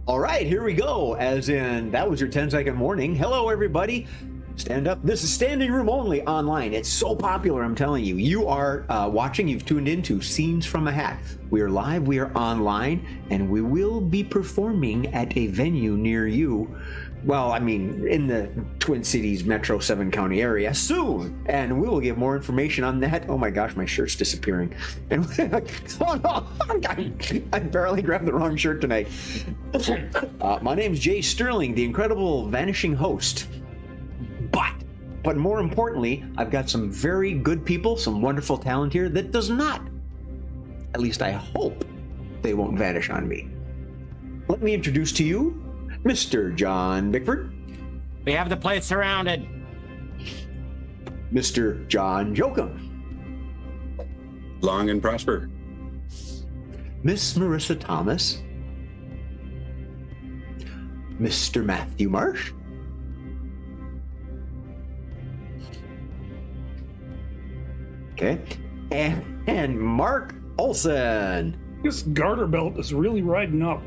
All right, here we go. As in, that was your 10-second warning. Hello, everybody. Stand up. This is Standing Room Only online. It's so popular, I'm telling you. You are watching, you've tuned into Scenes from a Hat. We are live, we are online, and we will be performing at a venue near you. Well, I mean, in the Twin Cities Metro 7 County area soon. And we will give more information on that. Oh my gosh, my shirt's disappearing. And oh no, I barely grabbed the wrong shirt tonight. My name's Jay Sterling, the incredible vanishing host. But more importantly, I've got some very good people, some wonderful talent here that does not, at least I hope, they won't vanish on me. Let me introduce to you Mr. John Bickford. We have the place surrounded. Mr. John Jokum. Long and prosper. Miss Marissa Thomas. Mr. Matthew Marsh. Okay. And Mark Olson. This garter belt is really riding up.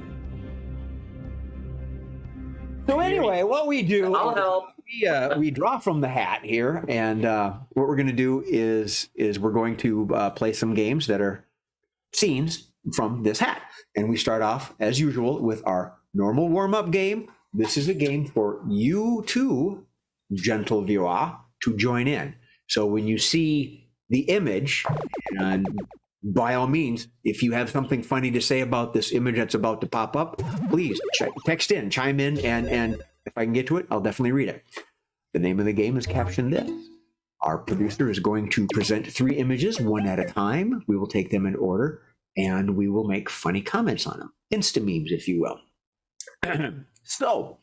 So anyway, what we do, I'll help. We draw from the hat here, and what we're going to do is we're going to play some games that are scenes from this hat. And we start off, as usual, with our normal warm-up game. This is a game for you two, gentle viewer, to join in. So when you see the image, and by all means, if you have something funny to say about this image that's about to pop up, please text in, chime in, and if I can get to it, I'll definitely read it. The name of the game is Caption This. Our producer is going to present 3 images, one at a time. We will take them in order, and we will make funny comments on them. Insta-memes, if you will. So,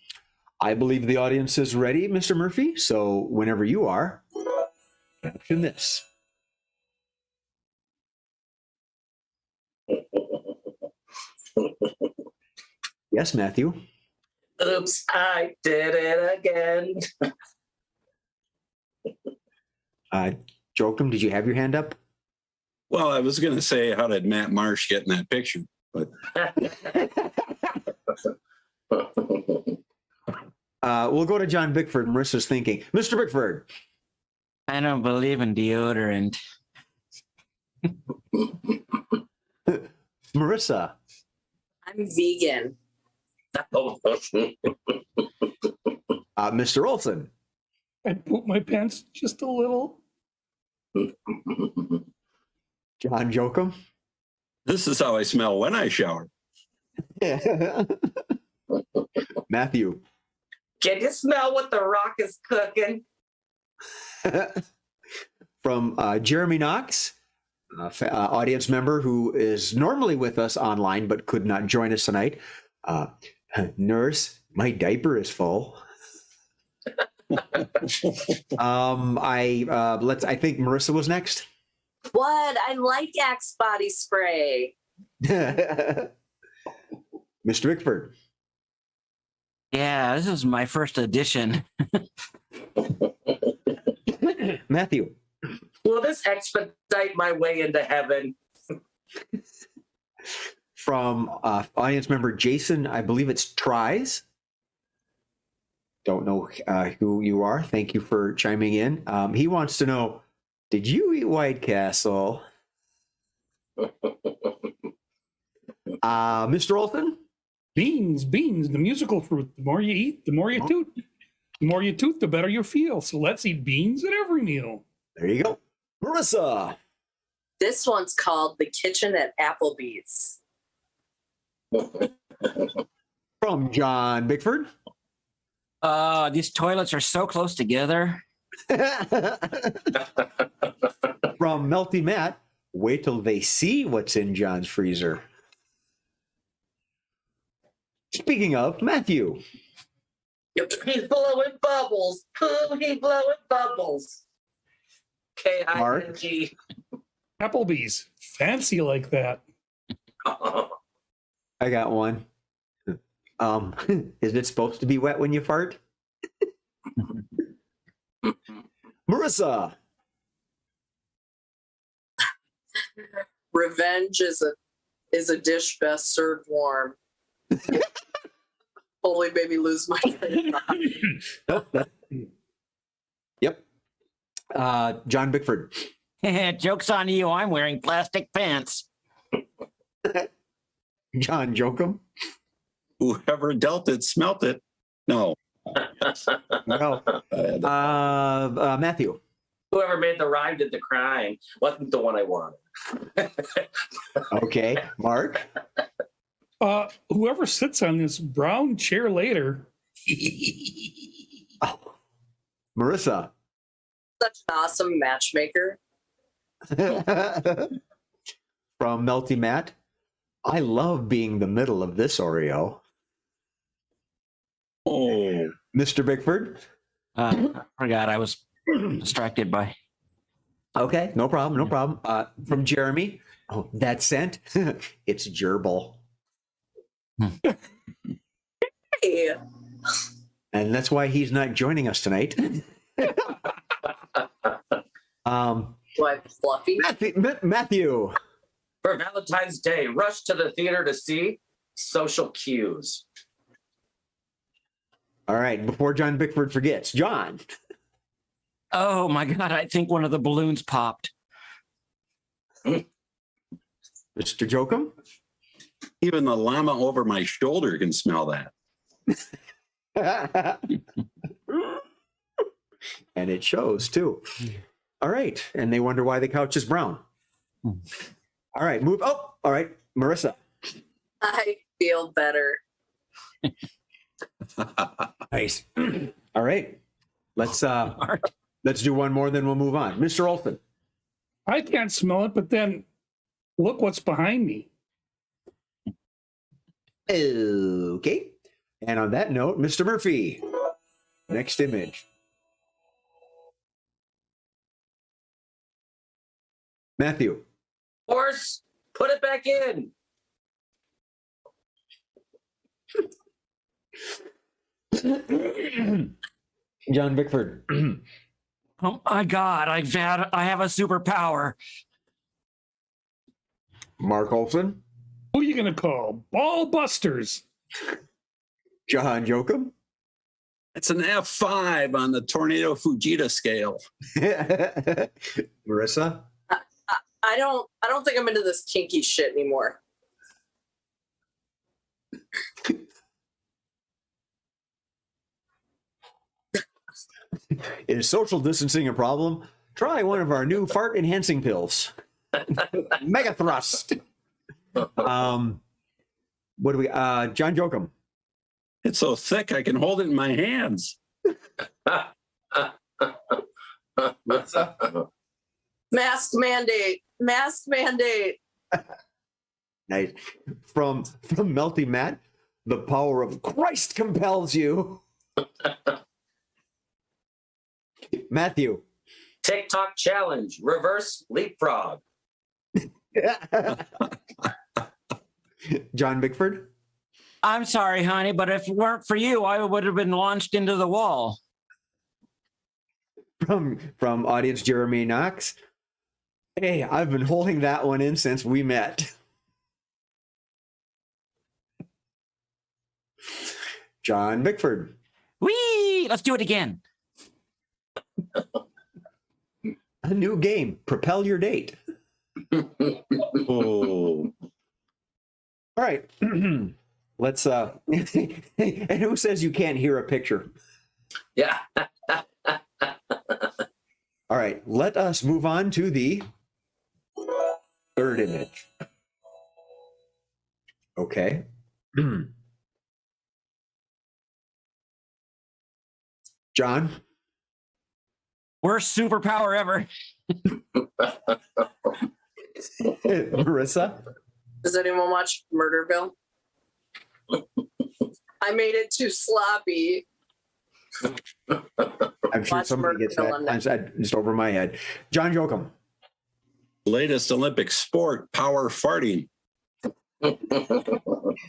I believe the audience is ready, Mr. Murphy. So, whenever you are, Caption This. Yes, Matthew. Oops, I did it again. Jokum, did you have your hand up? Well, I was going to say, how did Matt Marsh get in that picture? But We'll go to John Bickford. Marissa's thinking. Mr. Bickford. I don't believe in deodorant. Marissa. I'm vegan. Mr. Olson. I poop my pants just a little. John Jokum. this is how I smell when I shower. Matthew. Can you smell what the Rock is cooking? From Jeremy Knox, audience member who is normally with us online but could not join us tonight. Nurse, my diaper is full. I think Marissa was next. What? I like Axe body spray. Mr. Bickford. Yeah, this is my first edition. Matthew. Will this expedite my way into heaven? From audience member Jason, I believe it's Tries. Don't know who you are. Thank you for chiming in. He wants to know, did you eat White Castle? Mr. Olson? Beans, the musical fruit. The more you eat, the more you toot. The more you toot, the better you feel. So let's eat beans at every meal. There you go. Marissa. This one's called The Kitchen at Applebee's. From John Bickford. These toilets are so close together. From Melty Matt. Wait till they see what's in John's freezer. Speaking of, Matthew. He's blowing bubbles. Pooh, he blowing bubbles. K-I-N-G. Applebee's. Fancy like that. I got one. Is it supposed to be wet when you fart? Marissa. Revenge is a dish best served warm. Holy baby, lose my train of thought. Yep. John Bickford. Joke's on you. I'm wearing plastic pants. John Jokum. Whoever dealt it smelt it. No. No. Matthew. Whoever made the rhyme did the crime. Wasn't the one I wanted. Okay. Mark. Whoever sits on this brown chair later. Oh. Marissa. Such an awesome matchmaker. From Melty Matt. I love being the middle of this Oreo. Oh. Mr. Bickford. Forgot I was distracted by. Okay, no problem, no problem. From Jeremy. Oh, that scent. It's gerbil. Hey, And that's why he's not joining us tonight. why fluffy? Matthew. For Valentine's Day, rush to the theater to see Social Cues. All right, before John Bickford forgets, John. Oh my God, I think one of the balloons popped. Mr. Jokum. Even the llama over my shoulder can smell that. And it shows too. All right, and they wonder why the couch is brown. All right, move. Oh, all right, Marissa. I feel better. Nice. All right, let's do one more, then we'll move on. Mr. Olson. I can't smell it, but then look what's behind me. Okay. And on that note, Mr. Murphy. Next image. Matthew. Horse, put it back in. John Bickford. Oh my God, I have a superpower. Mark Olson. Who are you going to call? Ball Busters. John Jokum. It's an F5 on the Tornado Fujita scale. Marissa. I don't think I'm into this kinky shit anymore. Is social distancing a problem? Try one of our new fart enhancing pills. Mega thrust. What do we John Jokum. It's so thick I can hold it in my hands. Mask mandate. Mask mandate. Nice. From Melty Matt, the power of Christ compels you. Matthew. TikTok challenge, reverse leapfrog. John Bickford. I'm sorry, honey, but if it weren't for you, I would have been launched into the wall. From audience Jeremy Knox. Hey, I've been holding that one in since we met. John Bickford. Whee! Let's do it again. A new game. Propel your date. Oh. All right. Let's and who says you can't hear a picture? Yeah. All right, let us move on to the third image. Okay. John. Worst superpower ever. Marissa. Does anyone watch Murderville? I made it too sloppy. I'm sure Watch somebody gets Murderville that. I'm just over my head. John Jokum. Latest Olympic sport, power farting.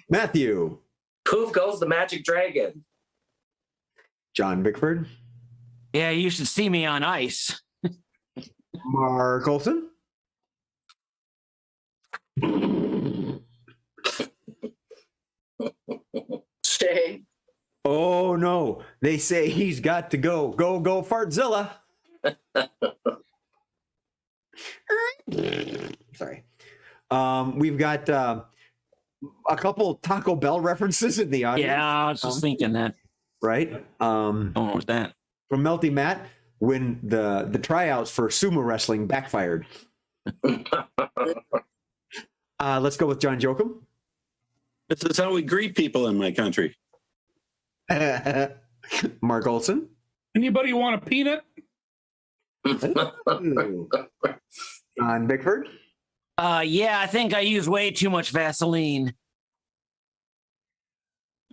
Matthew. Poof goes the magic dragon. John Bickford. Yeah, you should see me on ice. Mark Olson. Shay. Oh no, they say he's got to go. Go Fartzilla. Sorry. We've got a couple Taco Bell references in the audience. Yeah, I was just thinking that. Right. Don't know what's that. From Melty Matt, when the tryouts for sumo wrestling backfired. Let's go with John Jokum. This is how we greet people in my country. Mark Olson. Anybody want a peanut? Ooh. John Bickford. Yeah, I think I use way too much Vaseline.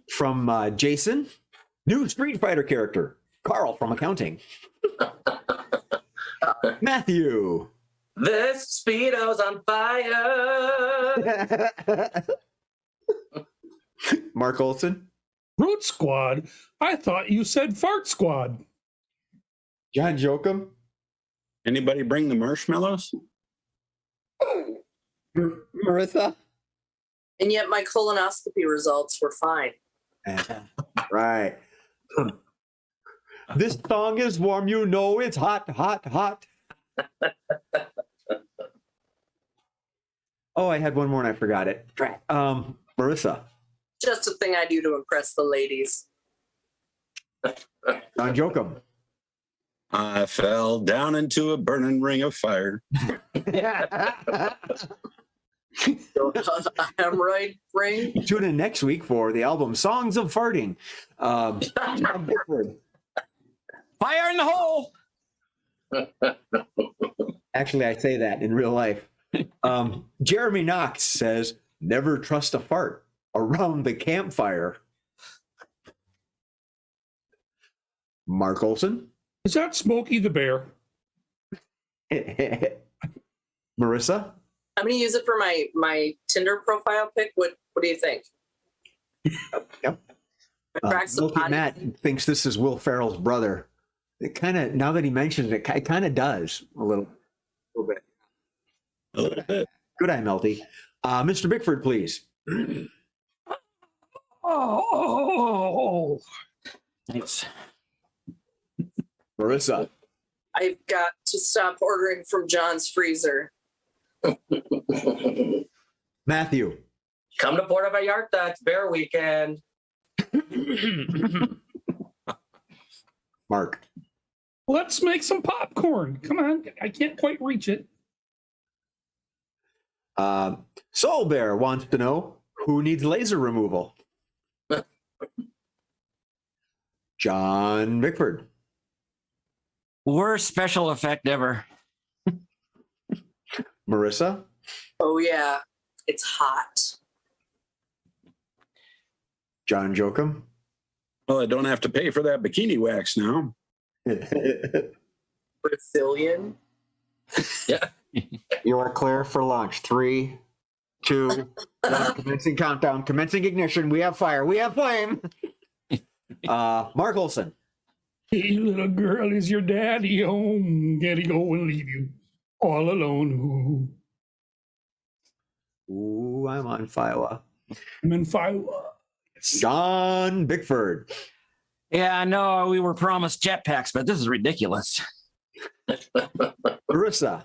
From Jason. New Street Fighter character, Carl from accounting. Matthew. This Speedo's on fire. Mark Olson. Root Squad? I thought you said Fart Squad. John Jokum. Anybody bring the marshmallows? Marissa. And yet my colonoscopy results were fine. Right. This song is warm, you know it's hot, hot, hot. Oh, I had one more and I forgot it. Marissa. Just a thing I do to impress the ladies. John Jokum. I fell down into a burning ring of fire. I'm right, Ring. Tune in next week for the album Songs of Farting. John Bickford. Fire in the hole. Actually, I say that in real life. Jeremy Knox says, never trust a fart around the campfire. Mark Olson. Is that Smokey the Bear? Marissa. I'm going to use it for my Tinder profile pic. What do you think? Yep. Cracks the Milky potty. Matt thinks this is Will Ferrell's brother. It kind of, now that he mentions it, it kind of does a little bit. A little bit. Good eye, Melty. Mr. Bickford, please. Oh, thanks. Marissa. I've got to stop ordering from John's freezer. Matthew. Come to Puerto Vallarta. It's Bear Weekend. Mark. Let's make some popcorn. Come on. I can't quite reach it. Soul Bear wants to know who needs laser removal. John Bickford. Worst special effect ever. Marissa. Oh, yeah. It's hot. John Jokum. Well, I don't have to pay for that bikini wax now. Brazilian. Yeah. You are clear for launch. 3, 2, 1. Commencing countdown. Commencing ignition. We have fire. We have flame. Mark Olson. Hey, little girl, is your daddy home? Can he go and leave you all alone? Ooh, I'm on fire. I'm in fire. John Bickford. Yeah, I know we were promised jetpacks, but this is ridiculous. Marissa.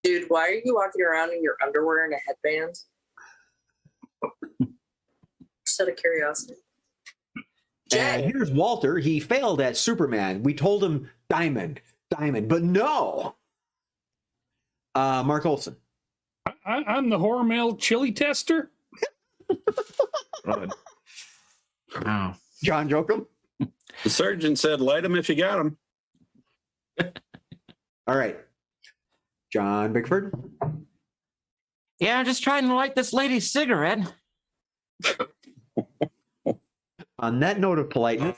Dude, why are you walking around in your underwear and a headband? Just out of curiosity. And Jay. here's Walter. He failed at Superman. We told him diamond, but no. Mark Olson. I'm the Hormel chili tester. Wow. John Jokum. The surgeon said, light them if you got them. All right. John Bickford. Yeah, I'm just trying to light this lady's cigarette. On that note of politeness,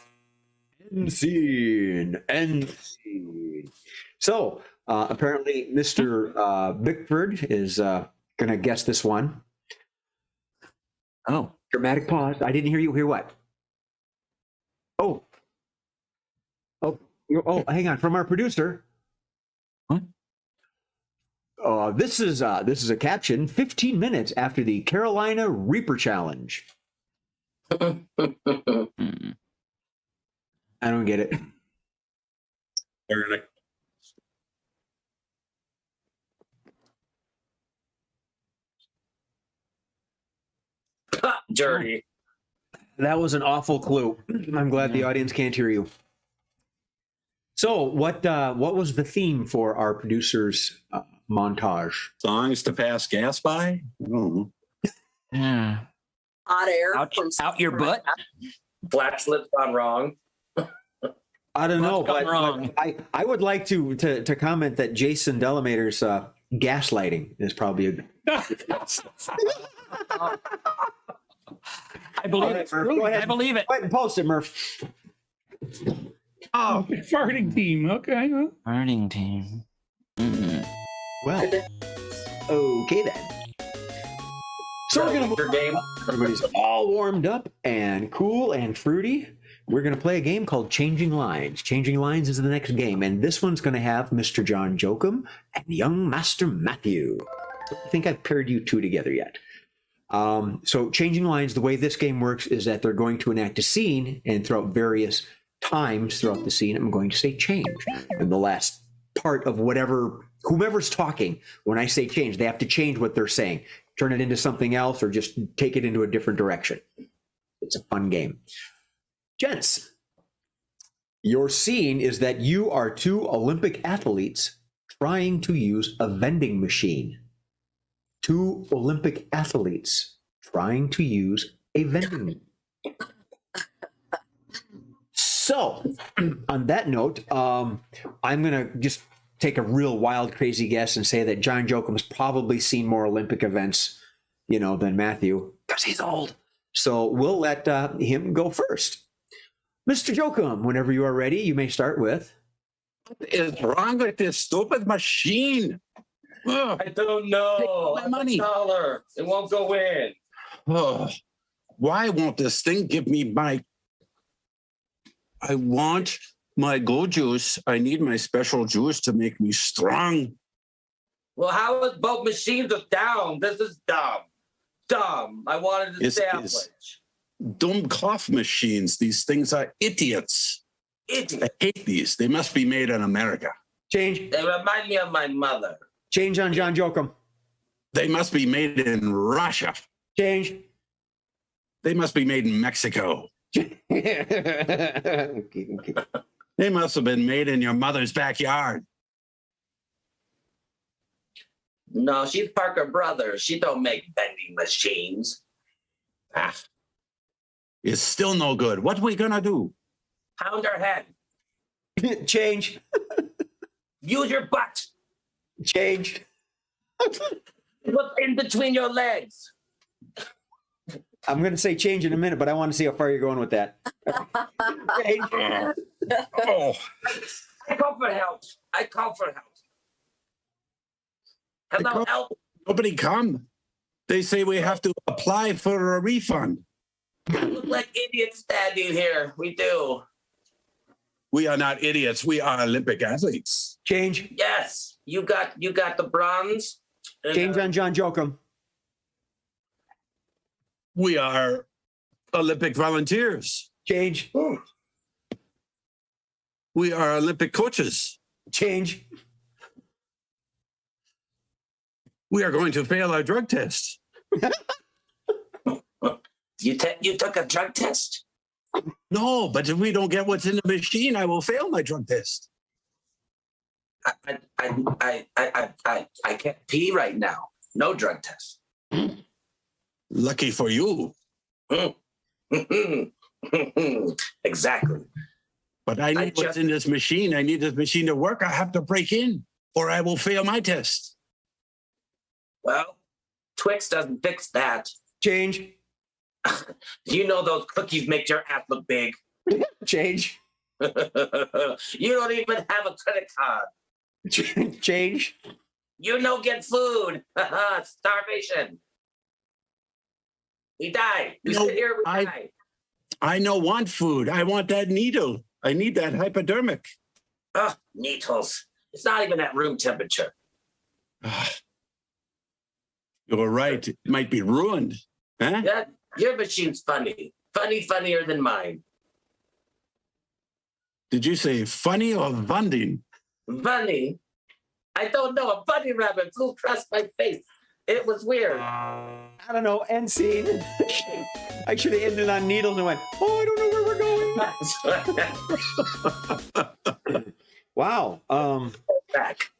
end scene. So apparently Mr. Bickford is going to guess this one. Oh. Dramatic pause. I didn't hear you. Hear what? Oh, hang on. From our producer. What? This is a caption. 15 minutes after the Carolina Reaper Challenge. I don't get it. They're in a dirty. That was an awful clue. I'm glad the audience can't hear you. So, what was the theme for our producer's montage? Songs to pass gas by? I don't know. Yeah. Hot air. Out your butt? Flat slips gone wrong. I don't know, What's gone but wrong? I would like to comment that Jason Delamater's gaslighting is probably a I believe right, it. Murph, go ahead. I believe it. Go ahead and post it, Murph. Oh, farting team. Okay. Huh? Burning team. Well, okay then. So we're gonna Your game. everybody's all warmed up and cool and fruity. We're gonna play a game called Changing Lines. Changing Lines is the next game, and this one's gonna have Mr. John Jokum and young Master Matthew. I don't think I've paired you two together yet. So Changing Lines, the way this game works is that they're going to enact a scene, and throughout various times throughout the scene, I'm going to say change. And the last part of whomever's talking, when I say change, they have to change what they're saying, turn it into something else, or just take it into a different direction. It's a fun game. Gents, your scene is that you are two Olympic athletes trying to use a vending machine. Two Olympic athletes trying to use a vending machine. So, on that note, I'm going to just take a real wild, crazy guess and say that John Jokum's probably seen more Olympic events, than Matthew, because he's old. So we'll let him go first. Mr. Jokum, whenever you are ready, you may start with. What is wrong with this stupid machine? Ugh. I don't know. Take my money. $1. It won't go in. Oh, why won't this thing give me I want my go juice. I need my special juice to make me strong. Well, how is both machines are down? This is dumb. Dumb. I wanted to establish. Dumb cough machines. These things are idiots. Idiot. I hate these. They must be made in America. Change. They remind me of my mother. Change on John Jokum. They must be made in Russia. Change. They must be made in Mexico. Okay. They must have been made in your mother's backyard. No, she's Parker Brothers. She don't make vending machines. Ah, it's still no good. What are we gonna do? Pound her head. Change. Use your butt. Change. What's in between your legs? I'm going to say change in a minute, but I want to see how far you're going with that. Change. Oh, I call for help. I call for help. Hello, help. nobody come. They say we have to apply for a refund. We look like idiots standing here. We do. We are not idiots. We are Olympic athletes. Change. Yes, you got the bronze. Change on John Jokum. We are Olympic volunteers. Change. We are Olympic coaches. Change. We are going to fail our drug test. You took a drug test? No, but if we don't get what's in the machine, I will fail my drug test. I can't pee right now. No drug test. Lucky for you. Exactly. But I need what's in this machine. I need this machine to work. I have to break in or I will fail my test. Well, Twix doesn't fix that. Change. You know those cookies make your ass look big. Change. You don't even have a credit card. Change. You no get food. Starvation. We die. We sit here, we die. I don't want food. I want that needle. I need that hypodermic. Oh, needles. It's not even at room temperature. You're right. It might be ruined. Huh? Yeah, your machine's funny. Funnier than mine. Did you say funny or funding? Funny? I don't know. A bunny rabbit flew across my face. It was weird. I don't know, end scene. I should have ended on needles and went, oh, I don't know where we're going. Wow. Back.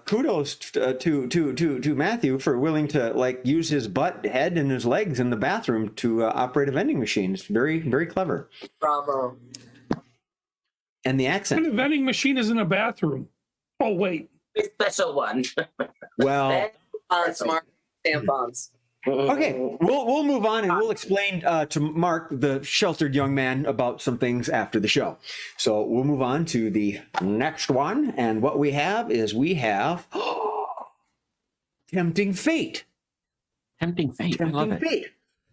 Kudos to Matthew for willing to like use his butt, head, and his legs in the bathroom to operate a vending machine. It's very, very clever. Bravo. And the And accent. the vending machine is in a bathroom. Oh, wait. A special one. Well, Bonds, Mark. Tampons. okay, we'll move on and we'll explain to Mark, the sheltered young man, about some things after the show. So we'll move on to the next one, and what we have is Tempting Fate. Tempting fate. I love Tempting it. Fate.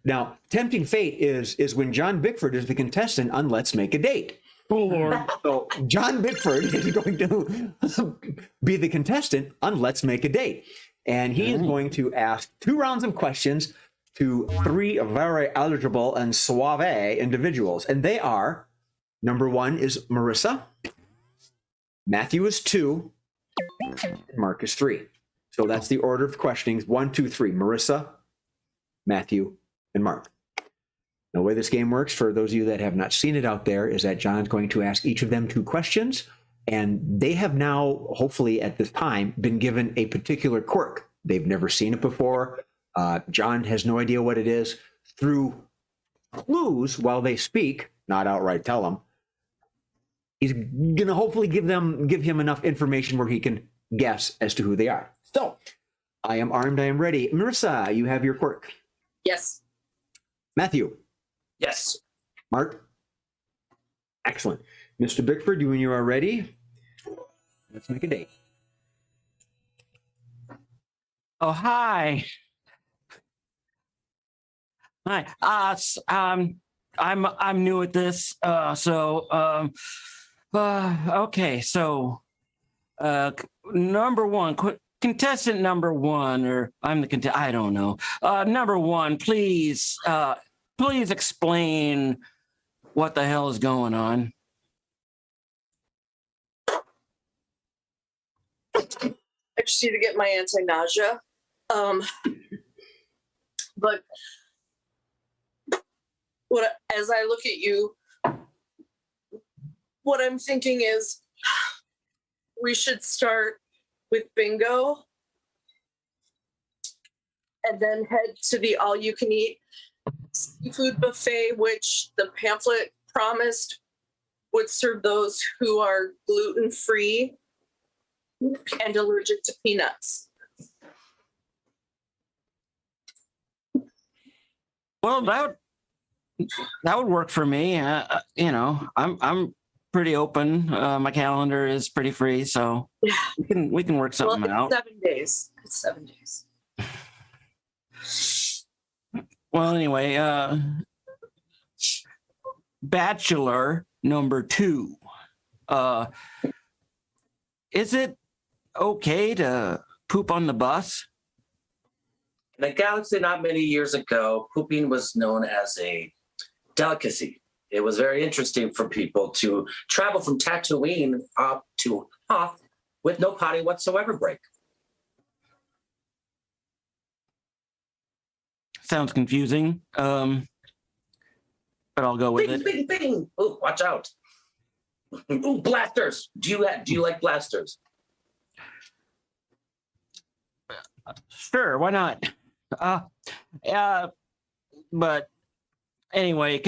Now, Tempting Fate is when John Bickford is the contestant on Let's Make a Date. Oh, Lord. So John Bickford is going to be the contestant on Let's Make a Date. And he is going to ask 2 rounds of questions to 3 very eligible and suave individuals. And they are, number 1 is Marissa, Matthew is 2, and Mark is 3. So that's the order of questionings: 1, 2, 3. Marissa, Matthew, and Mark. The way this game works, for those of you that have not seen it out there, is that John's going to ask each of them 2 questions. And they have now, hopefully at this time, been given a particular quirk. They've never seen it before. John has no idea what it is. Through clues while they speak, not outright tell them, he's going to hopefully give him enough information where he can guess as to who they are. So, I am armed, I am ready. Marissa, you have your quirk. Yes. Matthew. Yes. Mark. Excellent. Mr. Bickford, when you are ready, let's make a date. Oh, hi. Hi. I'm new at this. Okay. So, number 1, contestant number 1, or I'm the contestant. I don't know. Number 1, please explain what the hell is going on. I just need to get my anti-nausea. But as I look at you, what I'm thinking is we should start with bingo and then head to the all-you-can-eat seafood buffet, which the pamphlet promised would serve those who are gluten-free and allergic to peanuts. Well, that would work for me. I'm pretty open. My calendar is pretty free, so Yeah. we can work something Well, out. 7 days. It's 7 days. Well, anyway, bachelor number 2. Is it okay to poop on the bus? In a galaxy not many years ago, pooping was known as a delicacy. It was very interesting for people to travel from Tatooine up to Hoth with no potty whatsoever break. Sounds confusing, but I'll go with Bing, it. bing, bing. Oh, watch out. Ooh, blasters. Do you like blasters? Sure, why not? But anyway,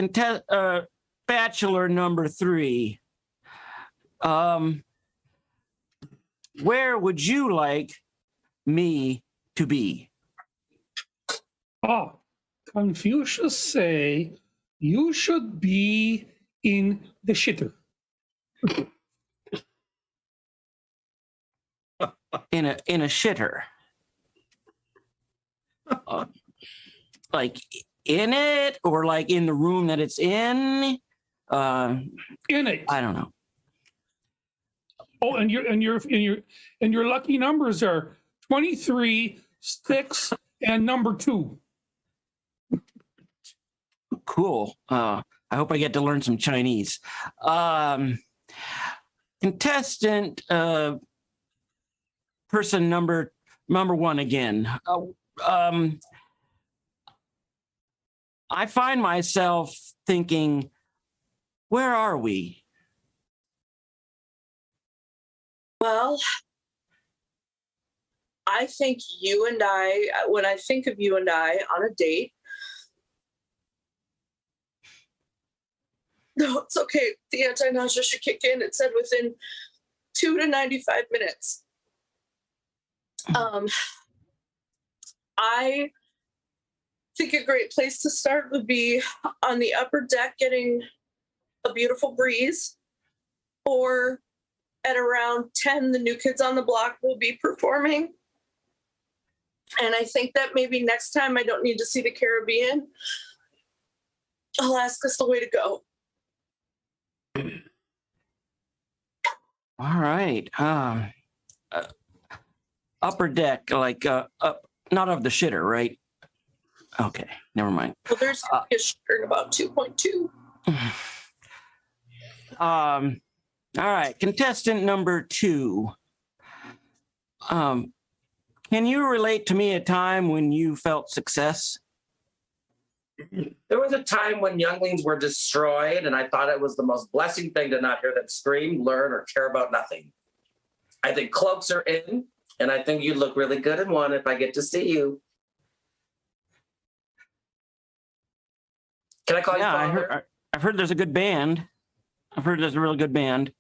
bachelor number 3. Where would you like me to be? Confucius say you should be in the shitter. In a shitter. Like in it, or like in the room that it's in? In it. I don't know. Oh, and your lucky numbers are 23, 6, and number 2. Cool. I hope I get to learn some Chinese. Contestant person number 1 again. I find myself thinking, where are we? Well, I think you and I, when I think of you and I on a date, no, it's okay. The anti-nausea should kick in. It said within 2 to 95 minutes. I think a great place to start would be on the upper deck getting a beautiful breeze, or at around 10, the New Kids on the Block will be performing. And I think that maybe next time I don't need to see the Caribbean. Alaska's the way to go. All right. Upper deck, like up, not of the shitter, right? Okay, never mind. Well, there's a shirt about 2.2. All right, contestant number 2. Can you relate to me a time when you felt success? There was a time when younglings were destroyed, and I thought it was the most blessing thing to not hear them scream, learn, or care about nothing. I think cloaks are in, and I think you look really good in one if I get to see you. Can I call you Father? I've heard there's a good band. I've heard there's a really good band.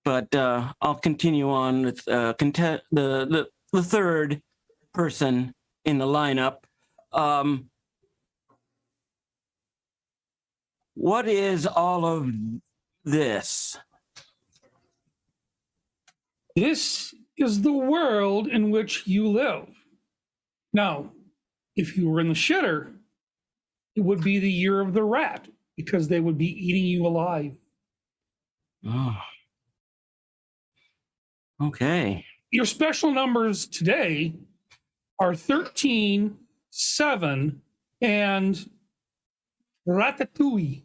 But I'll continue on with the third person in the lineup. What is all of this? This is the world in which you live. Now, if you were in the shitter, it would be the year of the rat, because they would be eating you alive. Oh. Okay. Your special numbers today are 13, 7, and ratatouille.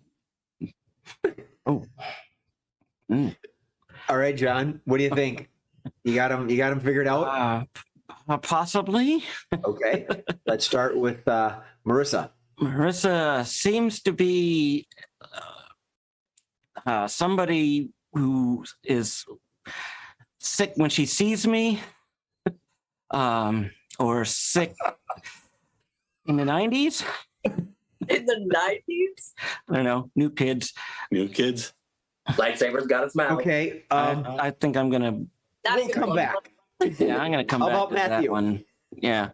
Oh. Mm. All right, John, what do you think? You got him figured out? Possibly. Okay, let's start with Marissa. Marissa seems to be somebody who is sick when she sees me, or sick in the 90s. In the 90s? I don't know. New Kids. New Kids. Lightsaber's got its mouth. Okay, I think I'm gonna. we'll come back. Yeah, I'm gonna come How back about to Matthew? that one. Yeah.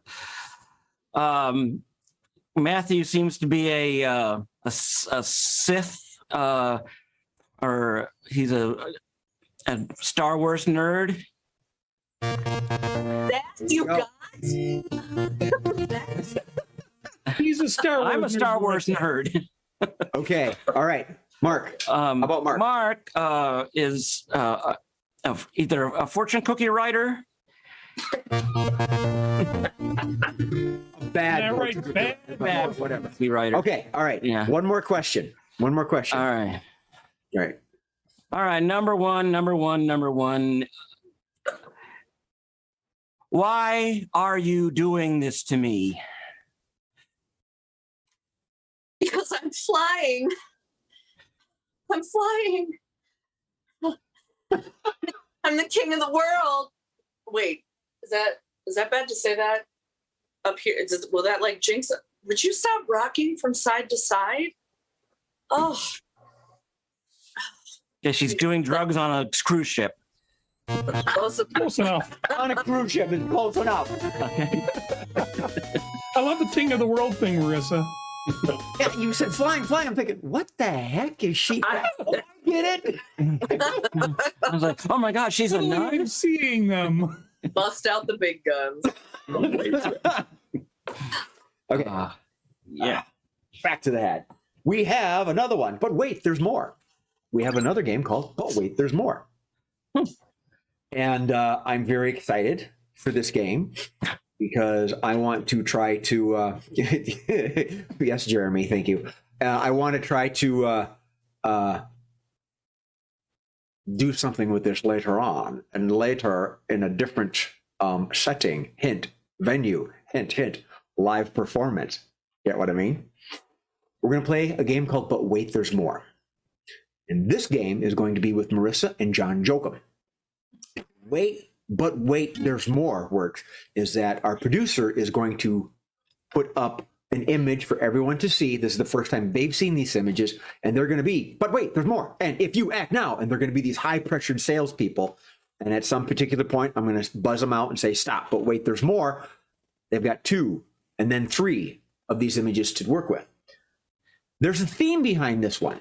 Matthew seems to be a Sith, or he's a Star Wars nerd. That you got? He's a Star Wars. I'm a Star Wars nerd. Okay, all right, Mark. How about Mark? Mark is either a fortune cookie writer. Bad. Yeah, right, Bad whatever. cookie writer. Okay, all right. Yeah. One more question. All right. All right. All right. Number one. Why are you doing this to me? Because I'm flying. I'm flying. I'm the king of the world. Wait, is that bad to say that up here? Will that like jinx it? Would you stop rocking from side to side? Oh. Yeah, she's doing drugs on a cruise ship. Close enough. On a cruise ship is close enough. Okay. I love the king of the world thing, Marissa. Yeah, you said flying. I'm thinking, what the heck is she? I get it. I was like, oh my God, she's a I'm nun. seeing them. Bust out the big guns. Okay. Yeah. Back to the hat. We have another one, but wait, there's more. We have another game called But Wait, There's More. And I'm very excited for this game because I want to try to, yes, Jeremy, thank you. I want to try to do something with this later on, and later in a different setting, hint, venue, hint, live performance. Get what I mean? We're going to play a game called But Wait, There's More. And this game is going to be with Marissa and John Jokum. But wait, there's more works, is that our producer is going to put up an image for everyone to see. This is the first time they've seen these images, and they're going to be, but wait, there's more. And if you act now, and they're going to be these high-pressured salespeople. And at some particular point, I'm going to buzz them out and say, stop, but wait, there's more. They've got 2 and then 3 of these images to work with. There's a theme behind this one.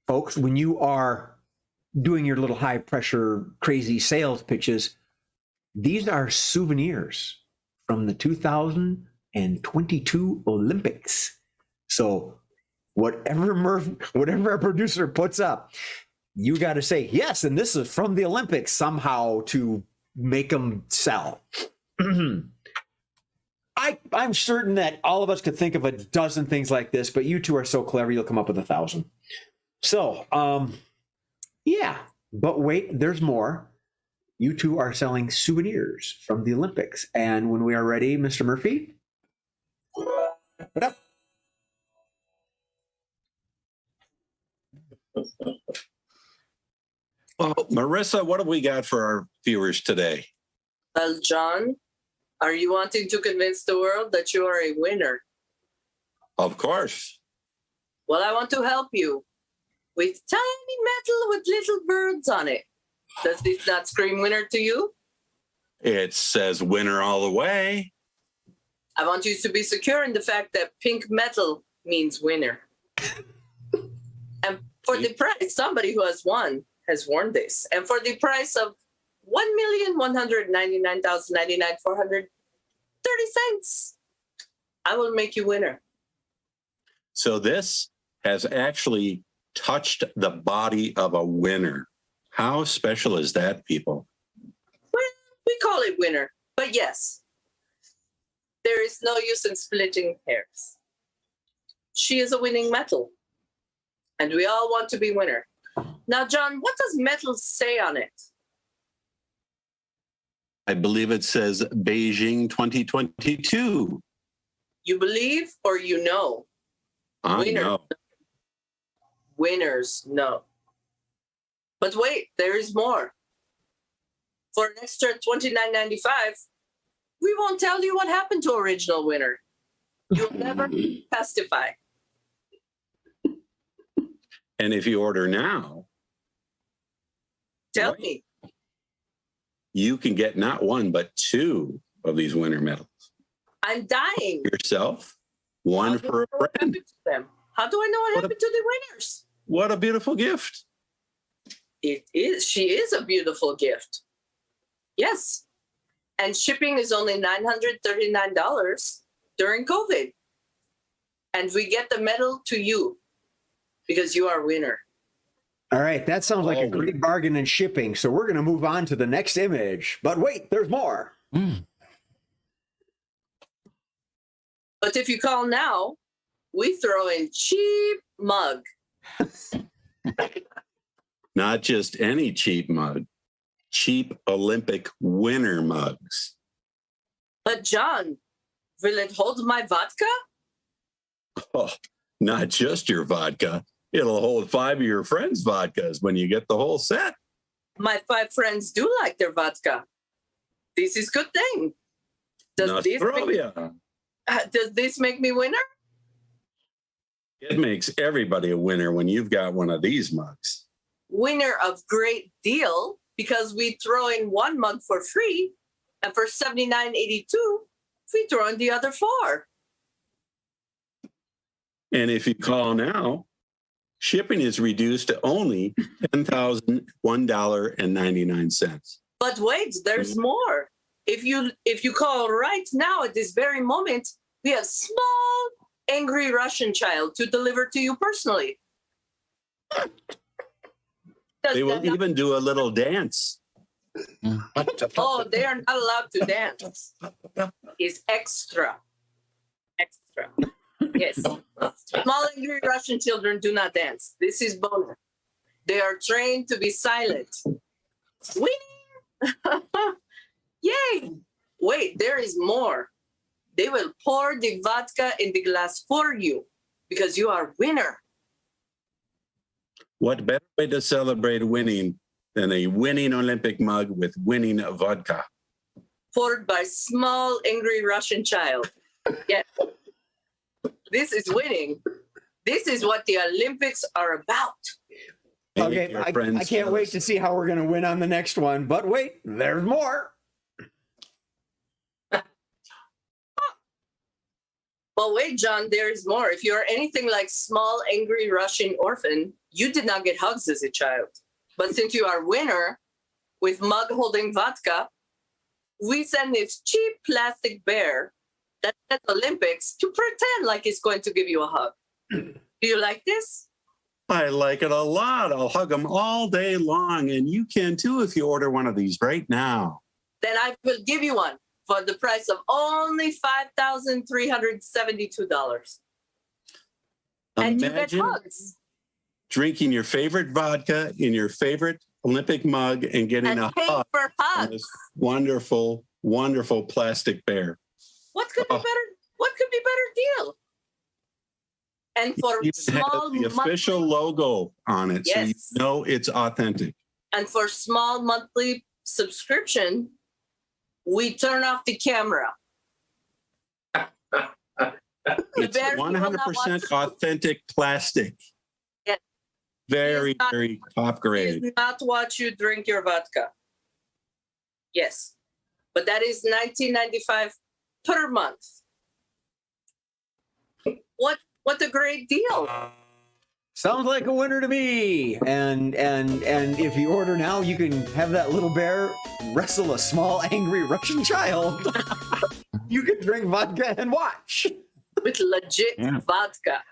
Folks, when you are doing your little high-pressure, crazy sales pitches, these are souvenirs from the 2022 Olympics. So whatever our producer puts up, you got to say, yes, and this is from the Olympics somehow to make them sell. I'm certain that all of us could think of a dozen things like this, but you two are so clever, you'll come up with 1,000. So, yeah, but wait, there's more. You two are selling souvenirs from the Olympics. And when we are ready, Mr. Murphy, put up. Well, Marissa, what have we got for our viewers today? Well, John, are you wanting to convince the world that you are a winner? Of course. Well, I want to help you with tiny metal with little birds on it. Does this not scream winner to you? It says winner all the way. I want you to be secure in the fact that pink metal means winner. And for the price, somebody who has won has worn this. And for the price of $1,199,099,430, I will make you winner. So this has actually touched the body of a winner. How special is that, people? Well, we call it winner, but yes, there is no use in splitting hairs. She is a winning metal, and we all want to be winner. Now, John, what does metal say on it? I believe it says Beijing 2022. You believe or you know? I Winner. know. Winners know. But wait, there is more. For an extra $29.95, we won't tell you what happened to original winner. You'll never testify. And if you order now, Tell Right. me. you can get not 1, but 2 of these winner medals. I'm dying. Yourself, one How do for I a know what friend. happened to them? How do I know what What a- happened to the winners? What a beautiful gift. It is. She is a beautiful gift. Yes. And shipping is only $939 during COVID. And we get the medal to you because you are a winner. All right, that sounds like a Oh. great bargain in shipping. So we're going to move on to the next image. But wait, there's more. But if you call now, we throw in cheap mug. Not just any cheap mug, cheap Olympic winner mugs. But John, will it hold my vodka? Oh, not just your vodka. It'll hold 5 of your friends' vodkas when you get the whole set. My 5 friends do like their vodka. This is good thing. Does this make me winner? It makes everybody a winner when you've got one of these mugs. Winner of great deal because we throw in 1 mug for free, and for $79.82, we throw in the other 4. And if you call now, shipping is reduced to only $10,001.99. But wait, there's more. If you call right now at this very moment, we have small angry Russian child to deliver to you personally. They will even do a little dance. Oh, they are not allowed to dance. It's extra. Extra. Yes. Small angry Russian children do not dance. This is bonus. They are trained to be silent. Winning! Yay! Wait, there is more. They will pour the vodka in the glass for you because you are winner. What better way to celebrate winning than a winning Olympic mug with winning vodka? Poured by small, angry Russian child. Yes. This is winning. This is what the Olympics are about. Okay, Your I friends can't wait jealous. to see how we're going to win on the next one. But wait, there's more. But wait, John, there is more. If you're anything like small, angry Russian orphan, you did not get hugs as a child. But since you are winner with mug holding vodka, we send this cheap plastic bear that says Olympics to pretend like it's going to give you a hug. Do you like this? I like it a lot. I'll hug them all day long. And you can too if you order one of these right now. Then I will give you one for the price of only $5,372. And you get Imagine hugs. drinking your favorite vodka in your favorite Olympic mug and getting And a paying hug for from hugs. this wonderful, wonderful plastic bear. What could be Oh. better? What could be better deal? And for Even small has the official monthly, logo on it, so you Yes. know it's authentic. and for small monthly subscription, we turn off the camera. It's bear will not 100% watch- authentic plastic. Yes. Very, He is not- very top Please grade. do not watch you drink your vodka. Yes, but that is $19.95 per month. What a great deal! Sounds like a winner to me. And if you order now, you can have that little bear wrestle a small, angry Russian child. You can drink vodka and watch. With legit Yeah. vodka.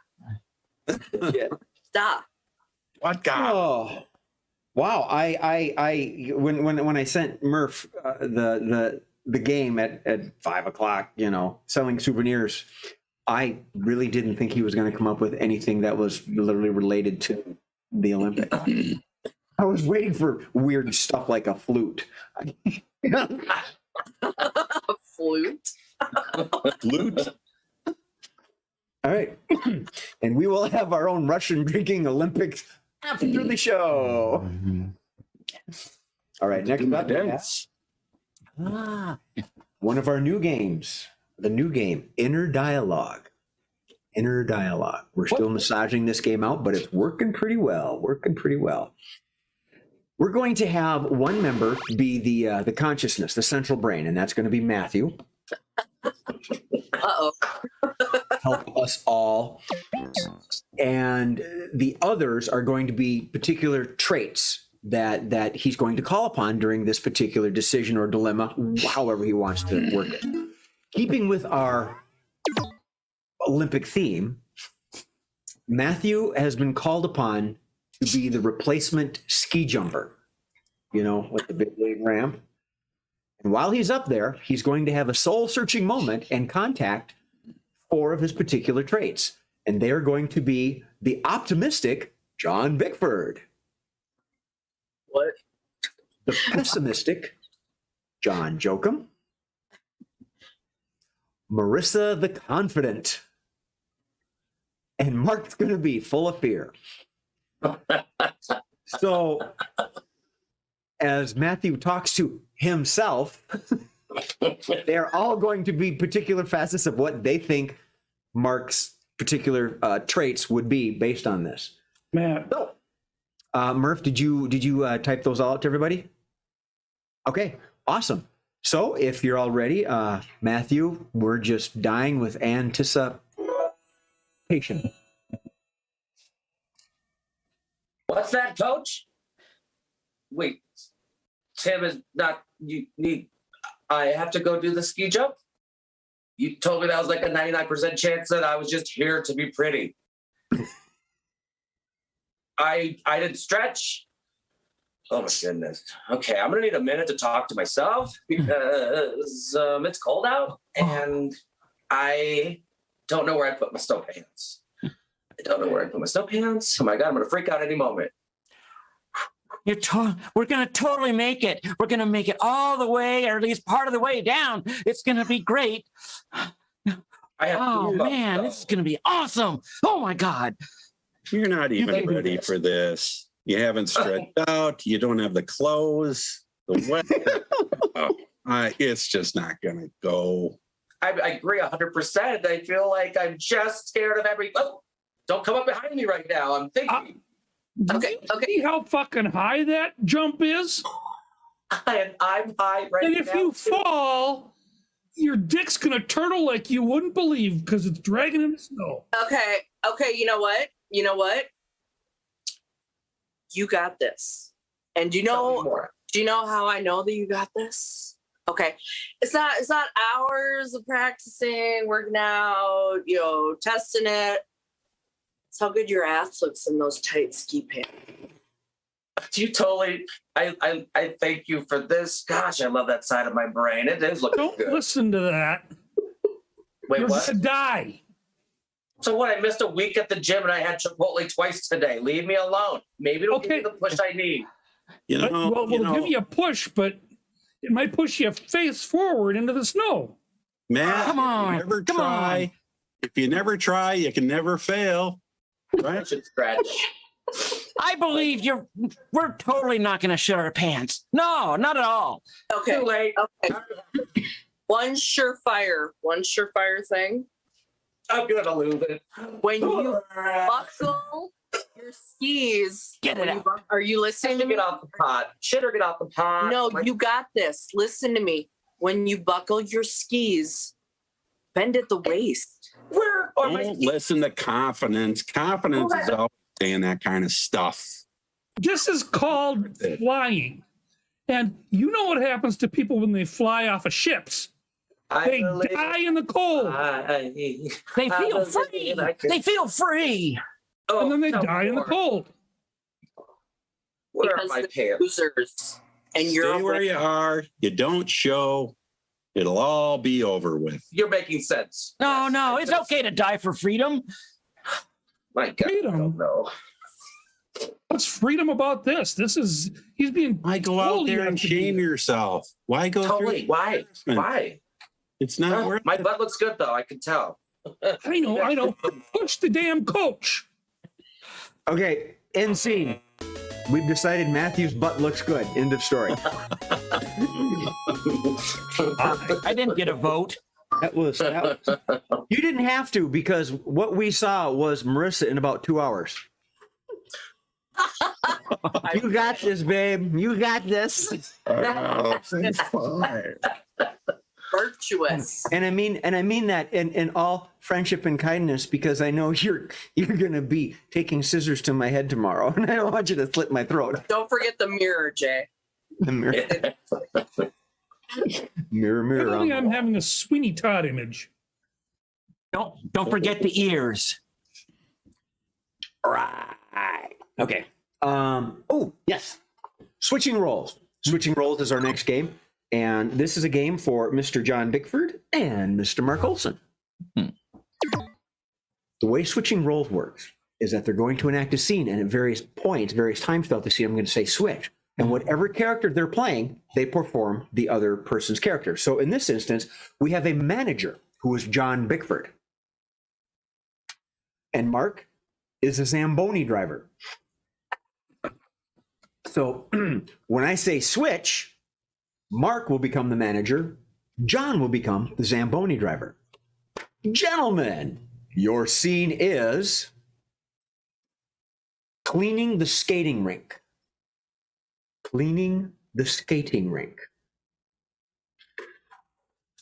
Yeah. Da. Vodka. Oh, wow! When I sent Murph the game at 5:00, selling souvenirs, I really didn't think he was going to come up with anything that was literally related to the Olympics. I was waiting for weird stuff like a flute. Flute. Flute. All right, and we will have our own Russian drinking Olympics after the show. All right, next Do my up, we have- dance. one of our new games, the new game, Inner Dialogue. Inner Dialogue. We're still massaging this game out, but it's working pretty well. We're going to have one member be the consciousness, the central brain, and that's going to be Matthew. Uh-oh. Help us all. And the others are going to be particular traits that he's going to call upon during this particular decision or dilemma, however he wants to work it. Keeping with our Olympic theme, Matthew has been called upon to be the replacement ski jumper, with the big wave ramp. And while he's up there, he's going to have a soul-searching moment and contact 4 of his particular traits. And they're going to be the optimistic John Bickford, What? the pessimistic John Jokum, Marissa the confident, and Mark's going to be full of fear. So, as Matthew talks to himself, they're all going to be particular facets of what they think Mark's particular traits would be based on this. Matt, So, Murph, did you type those all out to everybody? Okay, awesome. So, if you're all ready, Matthew, we're just dying with anticipation. What's that, coach? Wait, Tim is not, I have to go do the ski jump? You told me that was like a 99% chance that I was just here to be pretty. I didn't stretch. Oh my goodness. Okay, I'm gonna need a minute to talk to myself because it's cold out and I don't know where I put my snow pants. Oh my God, I'm gonna freak out any moment. We're gonna totally make it. We're gonna make it all the way, or at least part of the way down. It's gonna be great. I have Oh goosebumps, man, though. this is gonna be awesome. Oh my God. You're not even can do ready this. for this. You haven't stretched out. You don't have the clothes. The weather. It's just not going to go. I agree 100%. I feel like I'm just scared of every. Oh, don't come up behind me right now. I'm thinking. Okay, okay. See how fucking high that jump is? And I'm high right And now. if you fall, your dick's gonna turtle like you wouldn't believe because it's dragging in the snow. Okay, okay, you know what? You know what? You got this. And do you Tell me know more. how I know that you got this? Okay. It's not hours of practicing, working out, testing it. It's how good your ass looks in those tight ski pants. You totally. I thank you for this. Gosh, I love that side of my brain. It is looking Don't good. listen to that. Wait, You're what? gonna die. So what? I missed a week at the gym and I had Chipotle twice today. Leave me alone. Maybe it'll give me the push I need. You But, know, well, we'll give you a push, but it might push you face forward into the snow. Matt, Come on, if you never try, you can never fail. I Right? should stretch. I believe we're totally not gonna shit our pants. No, not at all. Okay. Too late. Okay. One surefire thing. I'm gonna lose it. When you buckle your skis. Get it when you out. are you listening to Shit or me? get off the pot. Shit or get off the pot. No, Like, you got this. Listen to me. When you buckle your skis, bend at the waist. where are my Don't listen to confidence. Confidence is always saying that kind of stuff. This is called flying. And you know what happens to people when they fly off of ships? They die in the cold. They feel free. They feel free. And then they die in the cold. Where are Because my the pants? losers. And you're Stay where you are. You don't show. It'll all be over with. You're making sense. No, it's okay to die for freedom. My God, I Freedom. don't know. What's freedom about this? He's being Why go out told he there has and to do shame this. yourself? Why go Totally. through Why? embarrassment? Why? It's not worth My it. butt looks good though. I can tell. I know. Push the damn coach. Okay, end scene. We've decided Matthew's butt looks good. End of story. I didn't get a vote. That was you didn't have to, because what we saw was Marissa in about 2 hours. You got this, babe. You got this. virtuous. And I mean that in all friendship and kindness, because I know you're gonna be taking scissors to my head tomorrow, and I don't want you to slit my throat. Don't forget the mirror, Jay. The mirror, mirror. Suddenly on I'm the wall. having a Sweeney Todd image. Don't forget the ears. Right. Okay. Oh, yes. Switching roles. Switching roles is our next game. And this is a game for Mr. John Bickford and Mr. Mark Olson. The way switching roles works is that they're going to enact a scene, and at various points, various times throughout the scene, I'm going to say switch. And whatever character they're playing, they perform the other person's character. So in this instance, we have a manager who is John Bickford. And Mark is a Zamboni driver. So when I say switch, Mark will become the manager, John will become the Zamboni driver. Gentlemen, your scene is cleaning the skating rink. Cleaning the skating rink.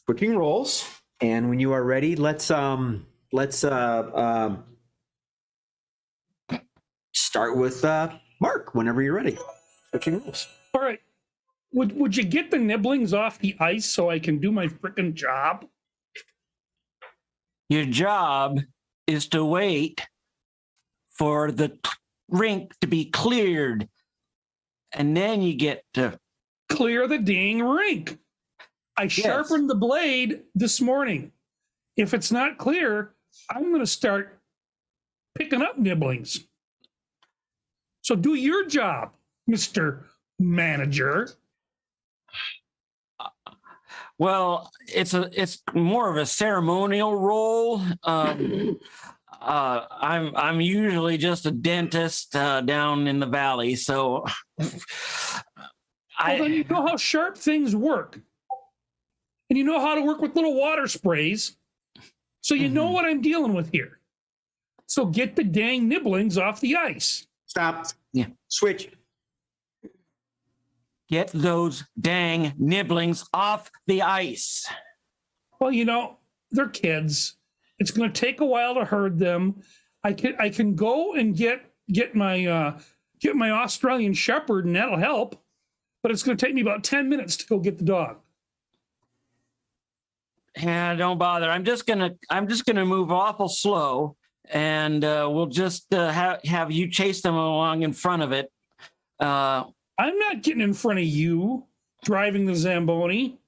Switching roles, and when you are ready, let's start with Mark whenever you're ready. Switching roles. All right. Would you get the nibblings off the ice so I can do my frickin' job? Your job is to wait for the rink to be cleared, and then you get to Clear the dang rink. I sharpened the blade this morning. If it's not clear, I'm going to start picking up nibblings. So do your job, Mr. Manager. Well, it's more of a ceremonial role. I'm usually just a dentist down in the valley, so Well, then you know how sharp things work. And you know how to work with little water sprays. So you know what I'm dealing with here. So get the dang nibblings off the ice. Stop. Yeah. Switch. Get those dang nibblings off the ice. Well, you know, they're kids. It's going to take a while to herd them. I can go and get my Australian Shepherd, and that'll help. But it's going to take me about 10 minutes to go get the dog. Yeah, don't bother. I'm just gonna move awful slow, and we'll just have you chase them along in front of it. I'm not getting in front of you driving the Zamboni.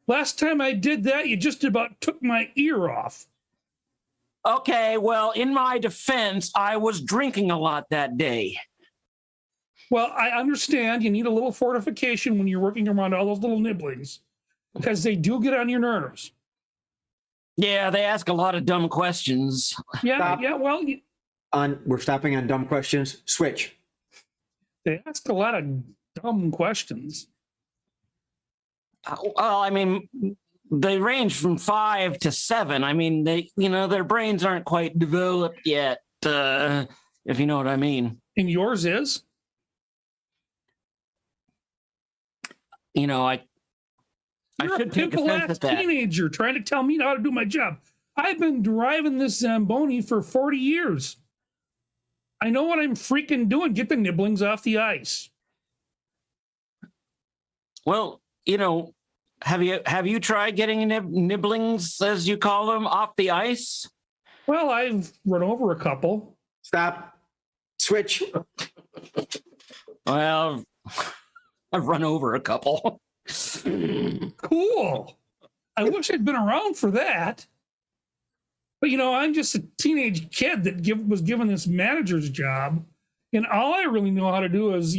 Last time I did that, you just about took my ear off. Okay, well, in my defense, I was drinking a lot that day. Well, I understand you need a little fortification when you're working around all those little nibblings, because they do get on your nerves. Yeah, they ask a lot of dumb questions. Yeah, Stop. yeah. Well, We're stopping on dumb questions. Switch. they ask a lot of dumb questions. Well, I mean, they range from 5 to 7. I mean, their brains aren't quite developed yet, if you know what I mean. And yours is? I You're should a take offense pimple-ass at that. teenager trying to tell me how to do my job. I've been driving this Zamboni for 40 years. I know what I'm freaking doing. Get the nibblings off the ice. Well, have you tried getting nibblings, as you call them, off the ice? Well, I've run over a couple. Stop. Switch. Well, I've run over a couple. Cool. I wish I'd been around for that. But, I'm just a teenage kid that was given this manager's job. And all I really know how to do is,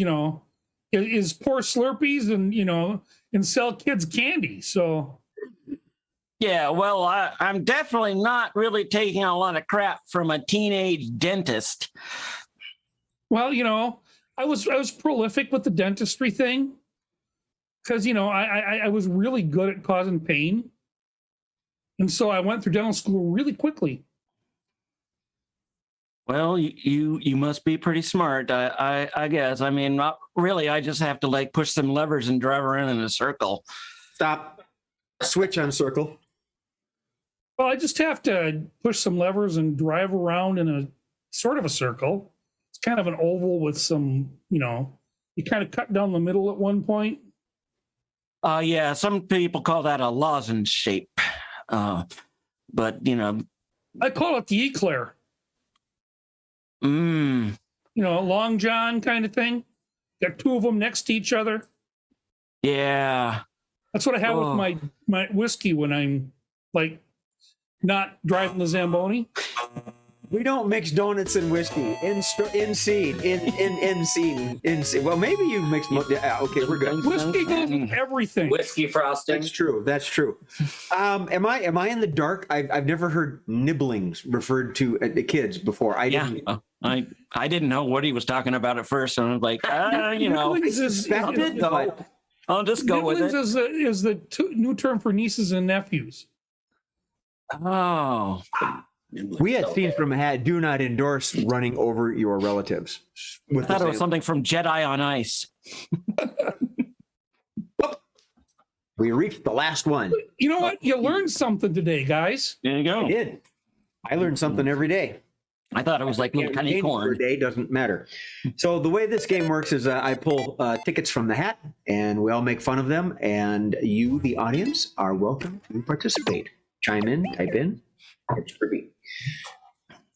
is pour Slurpees and sell kids candy. So, Yeah, well, I'm definitely not really taking a lot of crap from a teenage dentist. well, I was prolific with the dentistry thing because, I was really good at causing pain. And so I went through dental school really quickly. Well, you must be pretty smart, I guess. I mean, not really. I just have to push some levers and drive around in a circle. Stop. Switch on circle. Well, I just have to push some levers and drive around in a sort of a circle. It's kind of an oval with some, you kind of cut down the middle at one point. Yeah, some people call that a lozenge shape. But, I call it the eclair. A long john kind of thing. Got two of them next to each other. Yeah. That's what I have with my whiskey when I'm not driving the Zamboni. We don't mix donuts and whiskey. In seed. Well, maybe you mix. Yeah, okay, we're good. Whiskey goes with everything. Whiskey frosting. That's true. Am I in the dark? I've never heard nibblings referred to at the kids before. I didn't. I didn't know what he was talking about at first, and I was like, Nibblings is, I'll just go with it. Nibblings is the new term for nieces and nephews. Oh. We had scenes from Hat. Do not endorse running over your relatives. I thought it was something from Jedi on Ice. We reached the last one. You know what? You learned something today, guys. There you go. I did. I learn something every day. I thought it was like little tiny Per corn. day doesn't matter. So the way this game works is I pull tickets from the hat, and we all make fun of them. And you, the audience, are welcome to participate. Chime in, type in. It's free.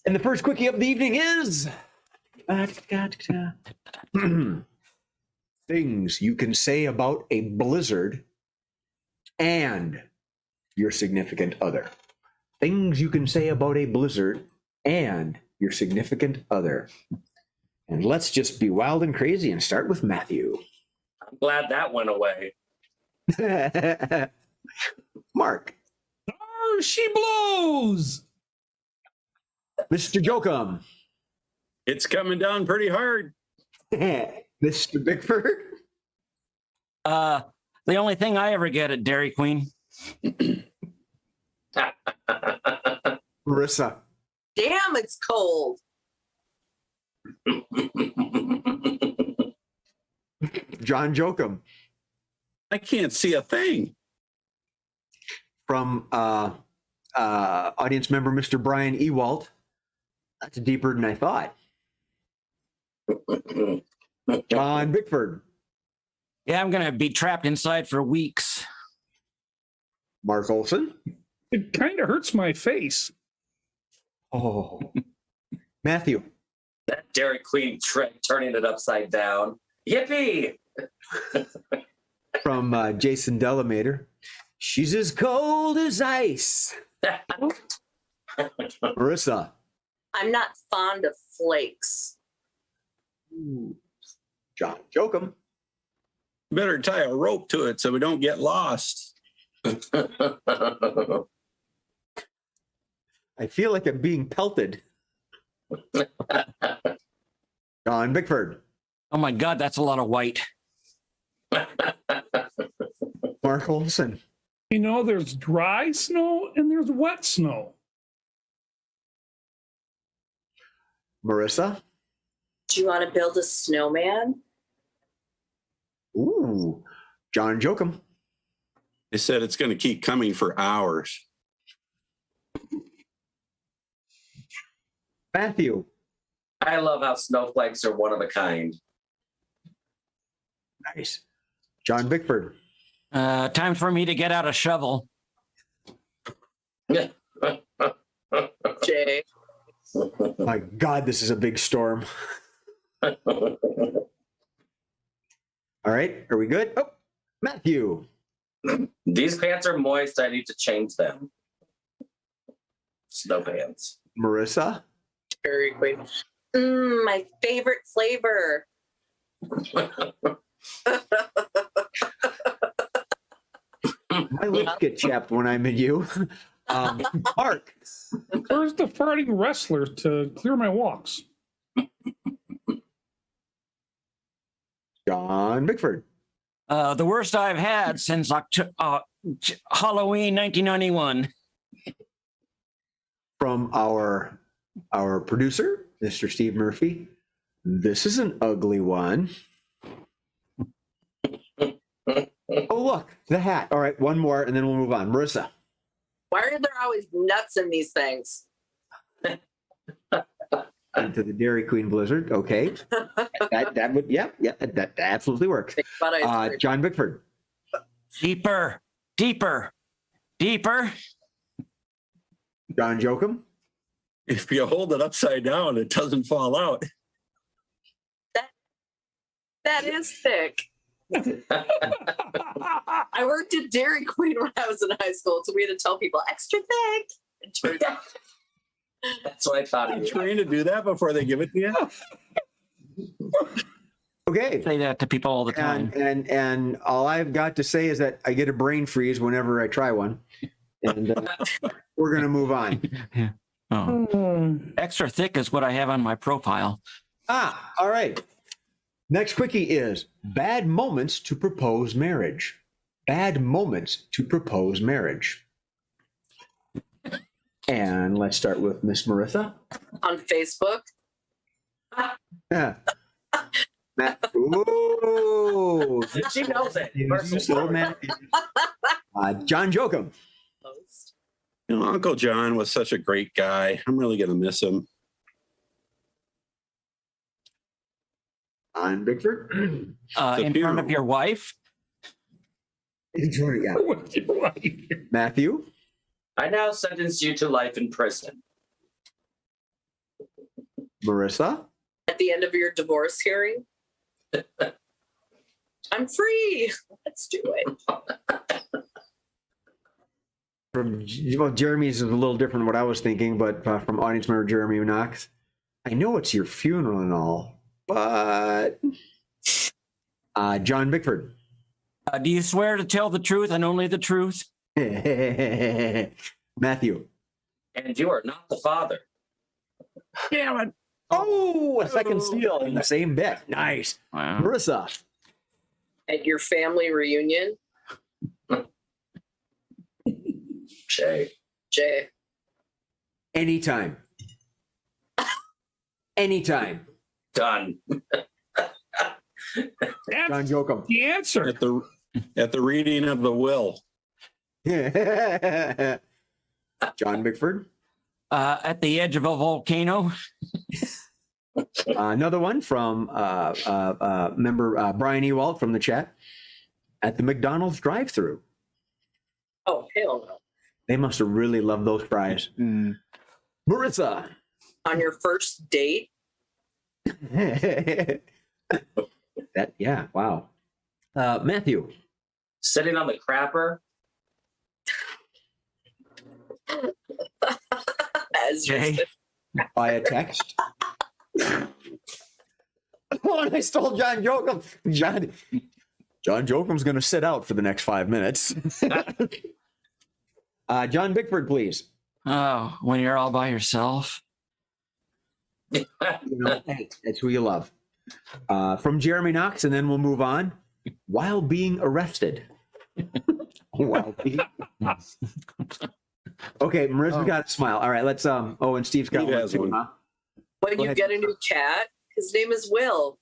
And the first quickie of the evening is things you can say about a blizzard and your significant other. Things you can say about a blizzard and your significant other. And let's just be wild and crazy and start with Matthew. I'm glad that went away. Mark. There she blows. Mr. Jokum. It's coming down pretty hard. Mr. Bickford. The only thing I ever get at Dairy Queen. Marissa. Damn, it's cold. John Jokum. I can't see a thing. From audience member Mr. Brian Ewalt. That's deeper than I thought. John Bickford. Yeah, I'm going to be trapped inside for weeks. Mark Olson. It kind of hurts my face. Oh. Matthew. That Dairy Queen trick, turning it upside down. Yippee! From Jason Delamater. She's as cold as ice. Marissa. I'm not fond of flakes. Ooh. John Jokum. Better tie a rope to it so we don't get lost. I feel like I'm being pelted. John Bickford. Oh my God, that's a lot of white. Mark Olson. You know, there's dry snow and there's wet snow. Marissa. Do you want to build a snowman? Ooh. John Jokum. They said it's going to keep coming for hours. Matthew. I love how snowflakes are one of a kind. Nice. John Bickford. Time for me to get out a shovel. Jay. My God, this is a big storm. All right, are we good? Oh, Matthew. These pants are moist. I need to change them. Snow pants. Marissa. Dairy Queen. My favorite flavor. My lips get chapped when I'm in you. Mark. Where's the farting wrestler to clear my walks? John Bickford. The worst I've had since Halloween 1991. From our producer, Mr. Steve Murphy. This is an ugly one. Oh, look, the hat. All right, one more, and then we'll move on. Marissa. Why are there always nuts in these things? Into the Dairy Queen blizzard. Okay. that would, that absolutely works. Think about ice cream. John Bickford. Deeper, deeper, deeper. John Jokum. If you hold it upside down, it doesn't fall out. That is thick. I worked at Dairy Queen when I was in high school, so we had to tell people extra thick. It turned out That's what I thought. I'm trained to do that before they give it to you. Okay. Say that to people all the time. And all I've got to say is that I get a brain freeze whenever I try one. And we're going to move on. Yeah. Oh. Extra thick is what I have on my profile. All right. Next quickie is bad moments to propose marriage. Bad moments to propose marriage. And let's start with Miss Marissa. on Facebook. Yeah. Matt, ooh. She knows it. So, Matthew. John Jokum. Post. You know, Uncle John was such a great guy. I'm really going to miss him. On Bickford. In front of your wife. Yeah. What's your wife? Matthew. I now sentence you to life in prison. Marissa. At the end of your divorce hearing. I'm free. Let's do it. Jeremy's is a little different than what I was thinking, but from audience member Jeremy Knox. I know it's your funeral and all, but John Bickford. Do you swear to tell the truth and only the truth? Matthew. And you are not the father. Damn it. Oh, a second steal in the same bet. Nice. Wow. Marissa. At your family reunion, Jay. Jay. Anytime. Anytime. Done. John That's Jokum. the answer. At the reading of the will. John Bickford. At the edge of a volcano. Another one from member Brian Ewald from the chat. At the McDonald's drive-thru. Oh, hell no. They must have really loved those fries. Marissa. On your first date, That, yeah, wow. Matthew. Sitting on the crapper. as your Jay. Via text. Oh, and I stole John Jokum. John Jokum's going to sit out for the next 5 minutes. John Bickford, please. Oh, when you're all by yourself. You know, hey, that's who you love. From Jeremy Knox, and then we'll move on. While being arrested. While being... Okay, Marissa got a smile. All right, let's. Oh, and Steve's got Steve one has too, one. huh? when Go you ahead. get a new cat, his name is Will.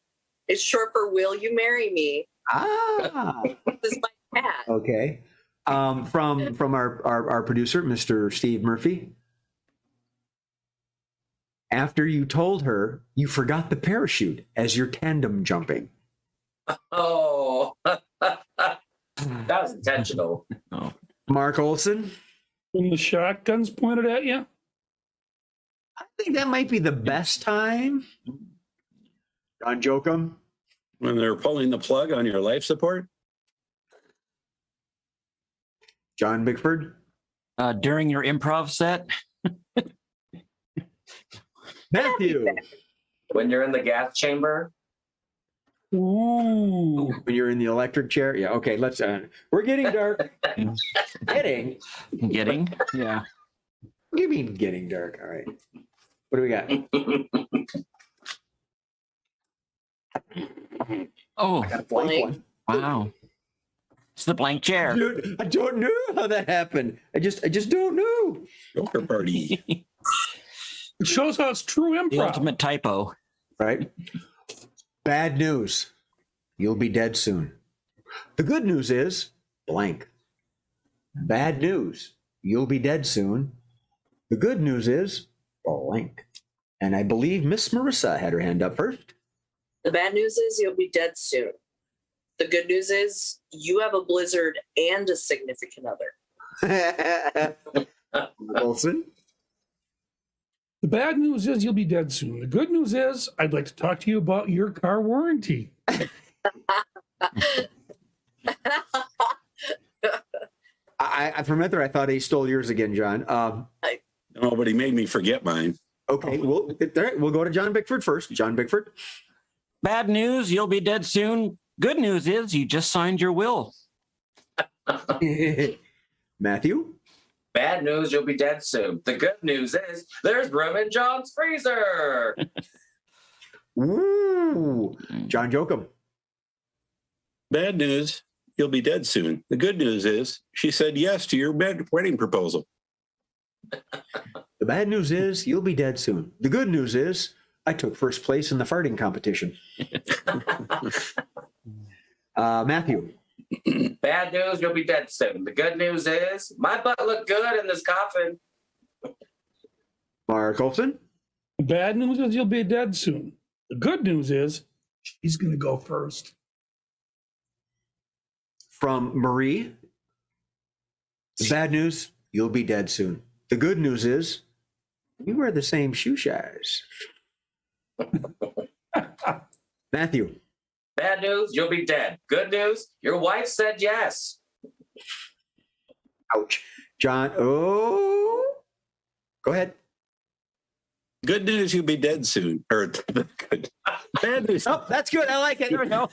It's short for Will You Marry Me? Ah, This is my cat. okay. From our producer, Mr. Steve Murphy. After you told her you forgot the parachute as you're tandem jumping. Oh. That was intentional. Mark Olson. When the shotgun's pointed at you. I think that might be the best time. John Jokum. When they're pulling the plug on your life support. John Bickford. During your improv set. Matthew. When you're in the gas chamber. Ooh. When you're in the electric chair. Yeah, okay, let's we're getting dark. Getting? Yeah. What do you mean getting dark? All right. What do we got? Oh, I got a blank one. wow. It's the blank chair. Dude, I don't know how that happened. I just don't know. Joker party. It shows how it's true The improv. ultimate typo. Right? Bad news. You'll be dead soon. The good news is blank. Bad news. You'll be dead soon. The good news is blank. And I believe Miss Marissa had her hand up first. The bad news is you'll be dead soon. The good news is you have a blizzard and a significant other. Wilson. The bad news is you'll be dead soon. The good news is I'd like to talk to you about your car warranty. I from there, I thought he stole yours again, John. No, but he made me forget mine. Okay, we'll go to John Bickford first. John Bickford. Bad news, you'll be dead soon. Good news is you just signed your will. Matthew. Bad news, you'll be dead soon. The good news is there's room in John's freezer. Ooh, John Jokum. Bad news, you'll be dead soon. The good news is she said yes to your wedding proposal. The bad news is you'll be dead soon. The good news is I took first place in the farting competition. Matthew. Bad news, you'll be dead soon. The good news is my butt looked good in this coffin. Mark Olson. The bad news is you'll be dead soon. The good news is she's going to go first. From Marie. The bad news, you'll be dead soon. The good news is you wear the same shoe size. Matthew. Bad news, you'll be dead. Good news, your wife said yes. Ouch. John. Oh. Go ahead. Good news, you'll be dead soon. Or good. Bad news. Oh, that's good. I like it. There we go.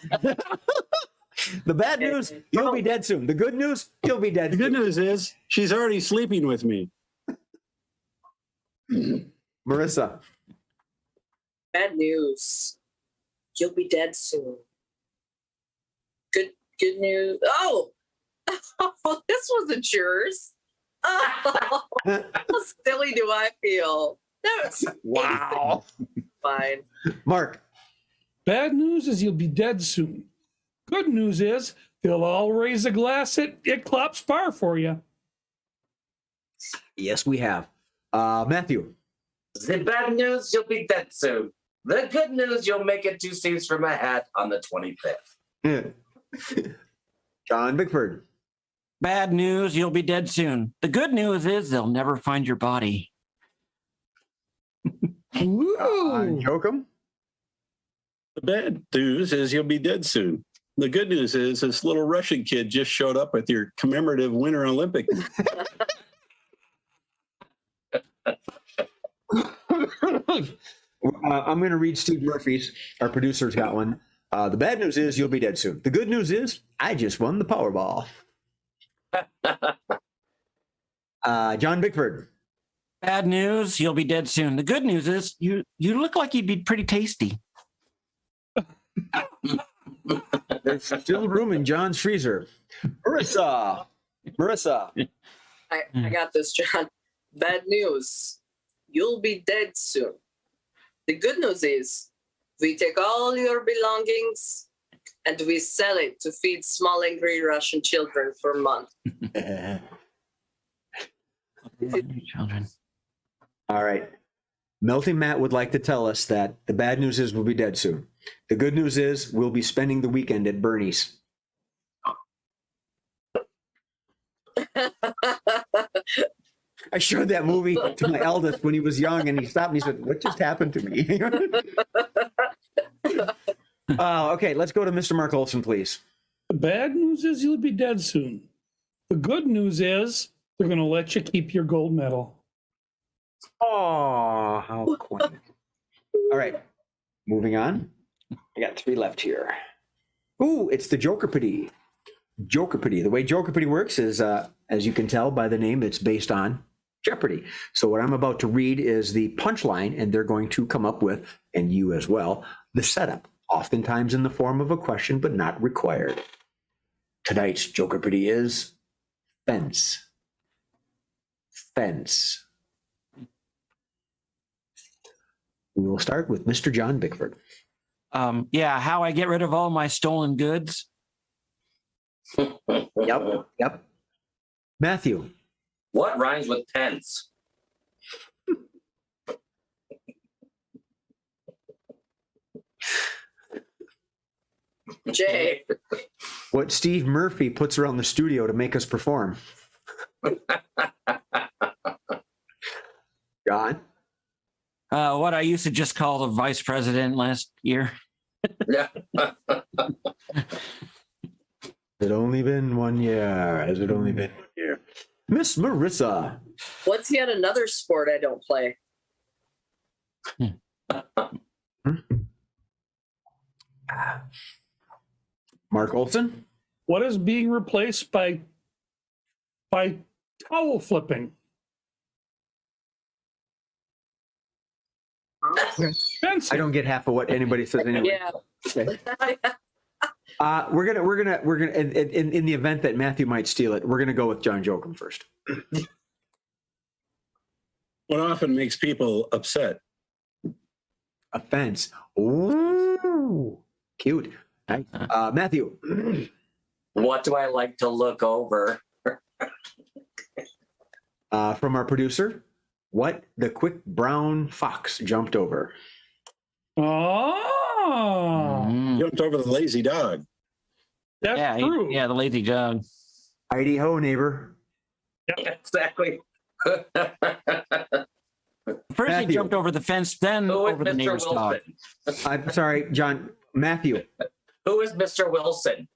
The bad news, you'll be dead soon. The good news, you'll be dead The good soon. news is she's already sleeping with me. Marissa. Bad news. You'll be dead soon. Good news. Oh, this wasn't yours. Oh, how silly do I feel? That's Wow. fine. Mark. Bad news is you'll be dead soon. Good news is they'll all raise a glass at Klopp's bar for you. Yes, we have. Matthew. The bad news, you'll be dead soon. The good news, you'll make it 2 scenes from a hat on the 25th. John Bickford. Bad news, you'll be dead soon. The good news is they'll never find your body. Ooh. Jokum. The bad news is you'll be dead soon. The good news is this little Russian kid just showed up with your commemorative Winter Olympic. I'm going to read Steve Murphy's. Our producer's got one. The bad news is you'll be dead soon. The good news is I just won the Powerball. John Bickford. Bad news, you'll be dead soon. The good news is you look like you'd be pretty tasty. There's still room in John's freezer. Marissa. I got this, John. Bad news. You'll be dead soon. The good news is we take all your belongings and we sell it to feed small angry Russian children for a month. Children. All right. Melting Matt would like to tell us that the bad news is we'll be dead soon. The good news is we'll be spending the weekend at Bernie's. I showed that movie to my eldest when he was young, and he stopped and he said, "What just happened to me?" Okay, let's go to Mr. Mark Olson, please. The bad news is you'll be dead soon. The good news is they're going to let you keep your gold medal. Oh, how quaint. All right, moving on. I got 3 left here. Ooh, it's the Jokerpity. Jokerpity. The way Jokerpity works is, as you can tell by the name, it's based on Jeopardy. So what I'm about to read is the punchline, and they're going to come up with, and you as well, the setup, oftentimes in the form of a question, but not required. Tonight's Jokerpity is fence. Fence. We will start with Mr. John Bickford. Yeah, how I get rid of all my stolen goods. Yep. Matthew. What rhymes with pence? Jay. What Steve Murphy puts around the studio to make us perform. John. What I used to just call the vice president last year. Yeah. It only been 1 year. Has it only been 1 year? Miss Marissa. What's yet another sport I don't play? Mark Olson. What is being replaced by towel flipping? Fencing. I don't get half of what anybody says anyway. Yeah. Okay. We're gonna in the event that Matthew might steal it, we're gonna go with John Jokum first. What often makes people upset? Offense. Ooh, cute. Nice. Matthew. What do I like to look over? From our producer, what the quick brown fox jumped over. Oh, Jumped over the lazy dog. that's true. Yeah, the lazy dog. Heidi ho, neighbor. Exactly. First he Matthew. jumped over the fence, then Who is over the Mr. neighbor's dog. Wilson? I'm sorry, John. Matthew. Who is Mr. Wilson?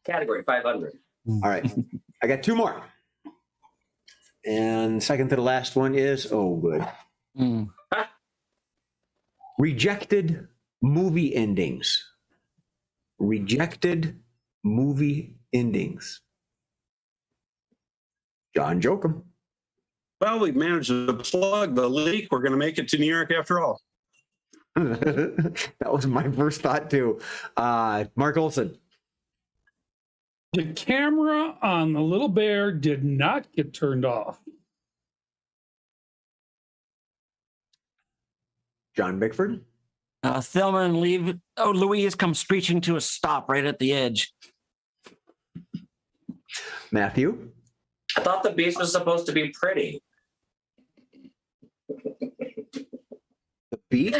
Category 500. All right. I got 2 more. And second to the last one is, oh, good. Mm. Rejected movie endings. Rejected movie endings. John Jokum. Well, we've managed to plug the leak. We're going to make it to New York after all. That was my first thought too. Mark Olson. The camera on the little bear did not get turned off. John Bickford. Thelma and Louise come screeching to a stop right at the edge. Matthew. I thought the beast was supposed to be pretty. The Beast.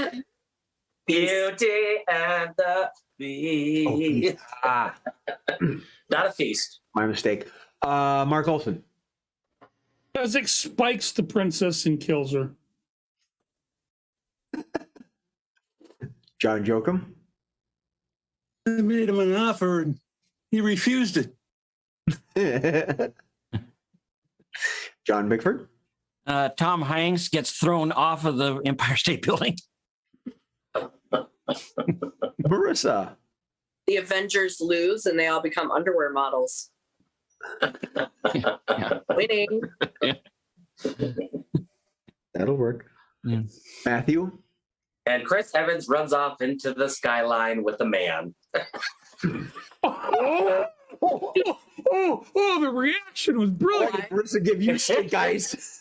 Beauty and the Beast. Not a feast. My mistake. Mark Olson. Fezzik spikes the princess and kills her. John Jokum. I made him an offer and he refused it. John Bickford. Tom Hanks gets thrown off of the Empire State Building. Marissa. The Avengers lose and they all become underwear models. Winning. That'll work. Yeah. Matthew. And Chris Evans runs off into the skyline with a man. Oh, the reaction was brilliant. Marissa, give you shit, guys.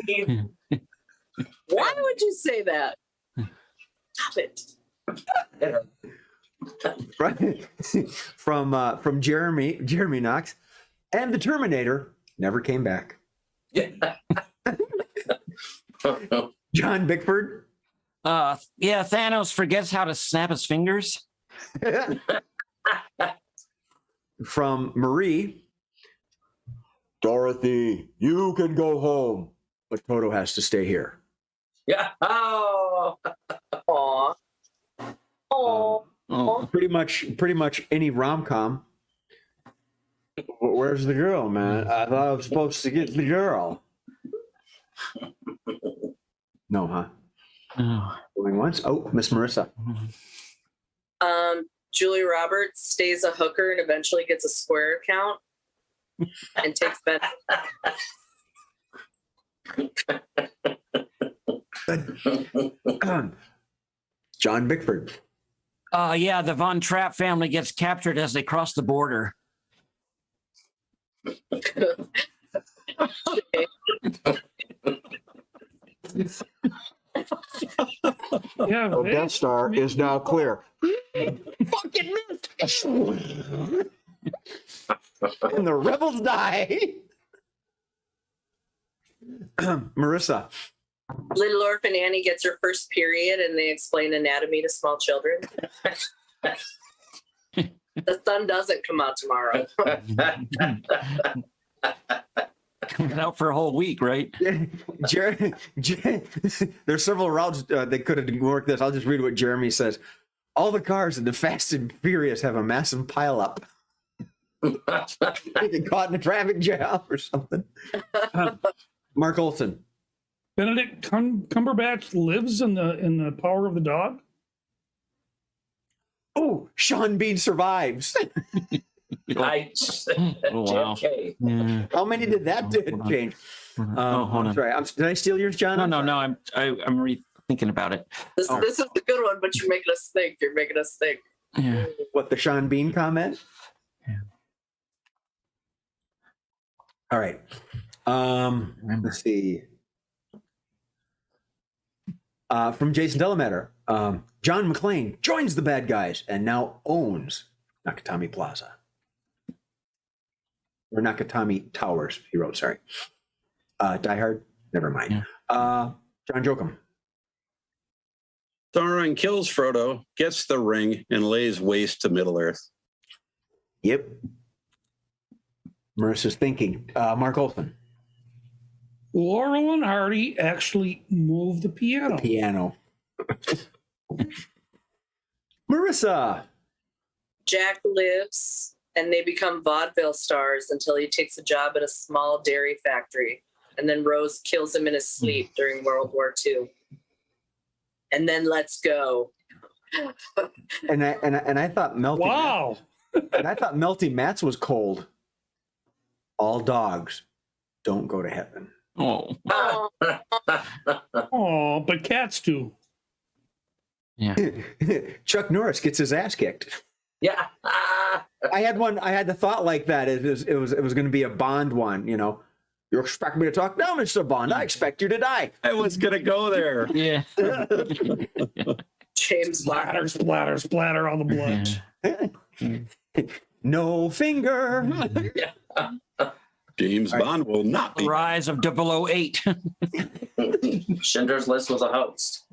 Why would you say that? Stop it. Right. From Jeremy Knox, and the Terminator never came back. John Bickford. Yeah, Thanos forgets how to snap his fingers. From Marie. Dorothy, you can go home, but Toto has to stay here. Yeah. Oh. Aw. Aw. Pretty much any rom-com. Where's the girl, man? I thought I was supposed to get the girl. No, huh? Going once. Oh, Miss Marissa. Julie Roberts stays a hooker and eventually gets a Square account and takes Ben. John Bickford. Yeah, the Von Trapp family gets captured as they cross the border. Yeah, The Death Star is now clear. Fucking missed. And the rebels die. Marissa. Little Orphan Annie gets her first period and they explain anatomy to small children. The sun doesn't come out tomorrow. Coming out for a whole week, right? There's several routes they could have worked this. I'll just read what Jeremy says. All the cars in the Fast and Furious have a massive pileup. They get caught in a traffic jam or something. Mark Olson. Benedict Cumberbatch lives in the power of the dog. Oh, Sean Bean survives. I Oh, wow. JFK. Yeah. How many did that change? Hold I'm on. sorry. Did I steal yours, John? No. I'm rethinking about it. This is the good one, but you're making us think. You're making us think. Yeah. What, the Sean Bean comment? Yeah. All right. Let's see. From Jason Delamater, John McClane joins the bad guys and now owns Nakatomi Plaza. Or Nakatomi Towers, he wrote, sorry. Die Hard? Never mind. Yeah. John Jokum. Sauron kills Frodo, gets the ring, and lays waste to Middle-earth. Yep. Marissa's thinking. Mark Olson. Laurel and Hardy actually moved the piano. Piano. Marissa. Jack lives and they become vaudeville stars until he takes a job at a small dairy factory. And then Rose kills him in his sleep during World War II. And then let's go. And I thought Melty Wow. and I thought Melty Mats was cold. All dogs don't go to heaven. Oh, Oh, Oh, but cats do. yeah. Chuck Norris gets his ass kicked. Yeah. I had the thought like that. It was going to be a Bond one. You know, you expect me to talk? No, Mr. Bond. I expect you to die. I was gonna go there. Yeah. James Splatter, Bond. splatter, splatter on the blood. No finger. James Bond will not be. Rise of 008. Schindler's List was a host.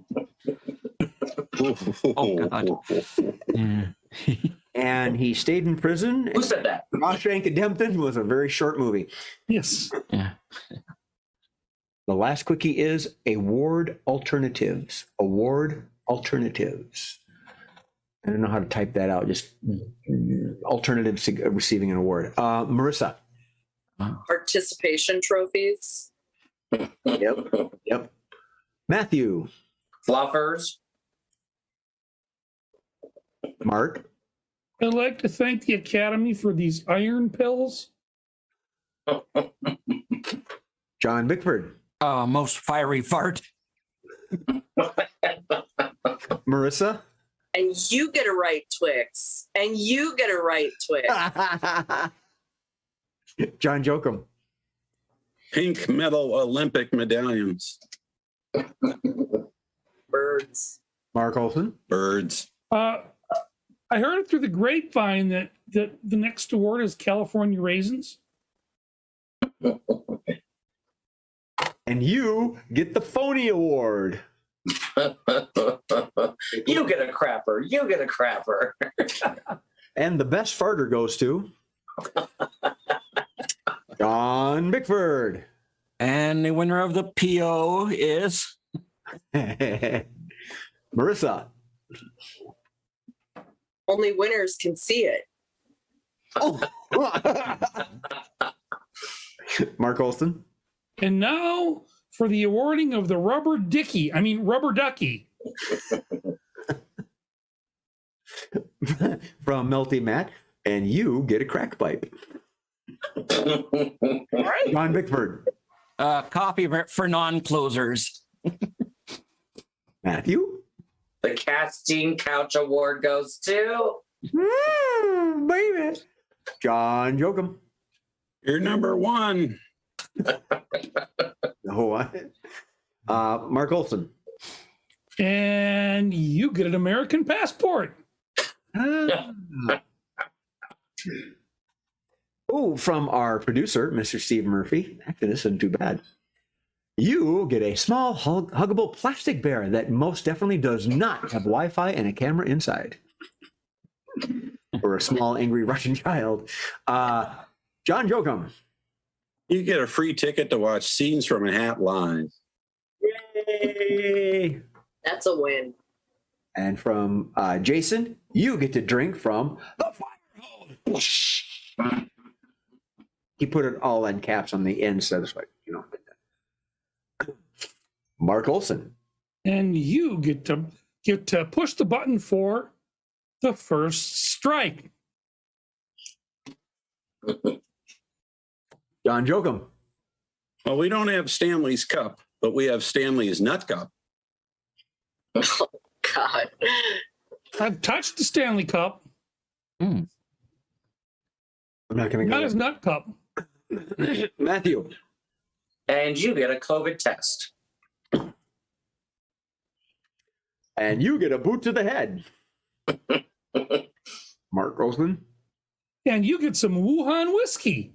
Oh, God. Yeah. And he stayed in prison. Who said that? Shawshank Redemption was a very short movie. Yes. Yeah. The last quickie is award alternatives. Award alternatives. I don't know how to type that out. Just alternatives to receiving an award. Marissa. Participation trophies. Yep. Matthew. Fluffers. Mark. I'd like to thank the Academy for these iron pills. John Bickford. Most fiery fart. Marissa. And you get a right Twix. And you get a right Twix. John Jokum. Pink medal Olympic medallions. Birds. Mark Olson. Birds. I heard it through the grapevine that the next award is California raisins. And you get the Phony Award. You get a crapper. You get a crapper. And the best farter goes to John Bickford. And the winner of the PO is Marissa. Only winners can see it. Oh. Mark Olson. And now for the awarding of the rubber ducky. From Melty Matt. And you get a crack pipe. John Bickford. coffee for non-closers. Matthew. The Casting Couch Award goes to Baby. John Jokum. You're number one. No, Mark Olson. And you get an American passport. Oh, from our producer, Mr. Steve Murphy. Actually, this isn't too bad. You get a small, huggable plastic bear that most definitely does not have Wi-Fi and a camera inside. For a small, angry Russian child. John Jokum. You get a free ticket to watch Scenes from Manhattan Live. Yay! That's a win. And from Jason, you get to drink from the fire hose. He put it all in caps on the end, so that's like, you know. Mark Olson. And you get to push the button for the first strike. John Jokum. Well, we don't have Stanley's Cup, but we have Stanley's Nut Cup. Oh, God. I've touched the Stanley Cup, I'm not going to not go. his nut cup. Matthew. and you get a COVID test. And you get a boot to the head. Mark Olson. And you get some Wuhan whiskey.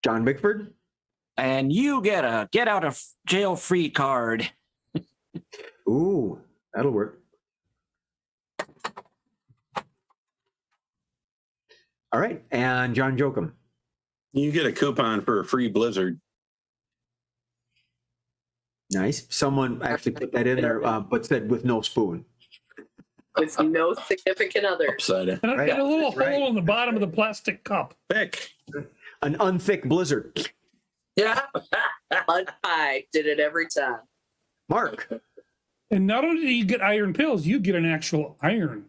John Bickford. And you get a get out of jail free card. Ooh, that'll work. All right, and John Jokum. You get a coupon for a free Blizzard. Nice. Someone actually put that in there, but said with no spoon. With no significant other. Upside down. And, Right. and a little Right. hole in the bottom of the plastic cup. Thick. An unthick blizzard. Yeah. Mud pie did it every time. Mark. And not only do you get iron pills, you get an actual iron.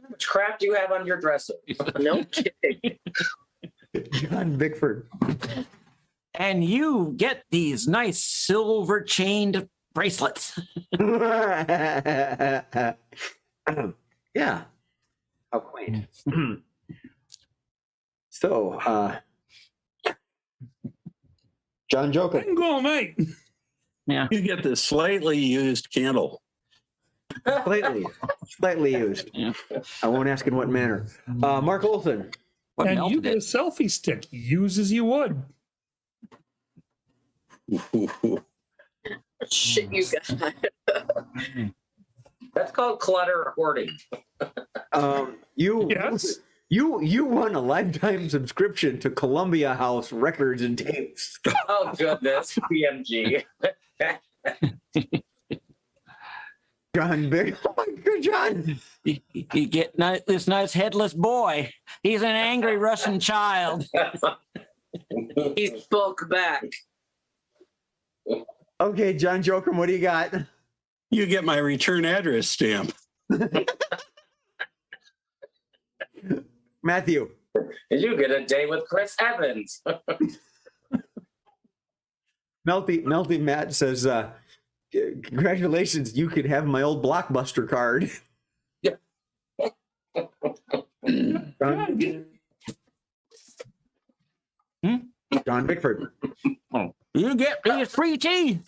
How much crap do you have on your dresser? No kidding. John Bickford. And you get these nice silver chained bracelets. Yeah. How quaint. So, John I Joker. can go all night. Yeah. You get this slightly used candle. Slightly used. Yeah. I won't ask in what manner. Mark Olson. What And you melted get a it? selfie stick. Use as you would. Shit, you got. That's called clutter hoarding. You Yes. you won a lifetime subscription to Columbia House Records and Tapes. Oh goodness, PMG. John Big. Oh my God, John. You get this nice headless boy. He's an angry Russian child. He spoke back. Okay, John Joker, what do you got? You get my return address stamp. Matthew. You get a day with Chris Evans. Melty Matt says, congratulations, you could have my old Blockbuster card. John Bickford. You get these free tea.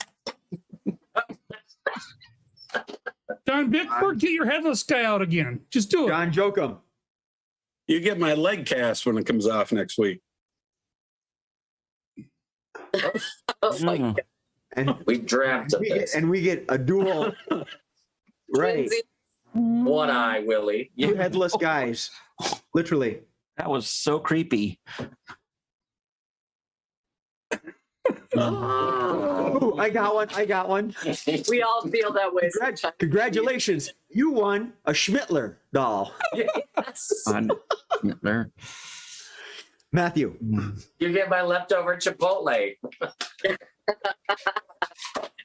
John Bickford, get your headless guy out again. Just do it. John Jokum. You get my leg cast when it comes off next week. Oh my Mm. God. And We drafted this. we get a dual, right? Lindsay, One eye, Willie. Two headless guys, literally. That was so creepy. Oh, I got one. we all feel that way sometimes. Congratulations, you won a Schmittler doll. Yes. There. Matthew. You get my leftover Chipotle.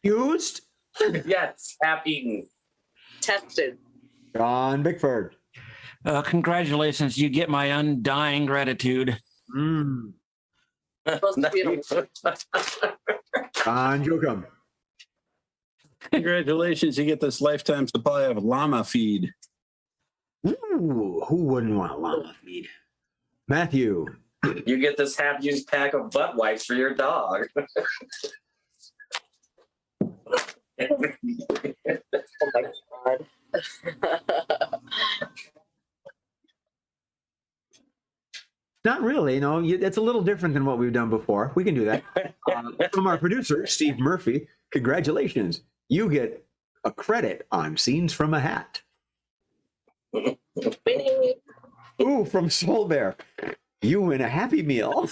Used. Yes, half eaten. Tested. John Bickford. Congratulations. You get my undying gratitude. Mm. Supposed to be in a- John Jokum. Congratulations, you get this lifetime supply of llama feed. Ooh, who wouldn't want a llama feed? Matthew. You get this half-used pack of butt wipes for your dog. Oh my God. Not really, no. It's a little different than what we've done before. We can do that. From our producer, Steve Murphy, congratulations. You get a credit on Scenes from a Hat. Winnie. Ooh, from Soul Bear. You win a Happy Meal.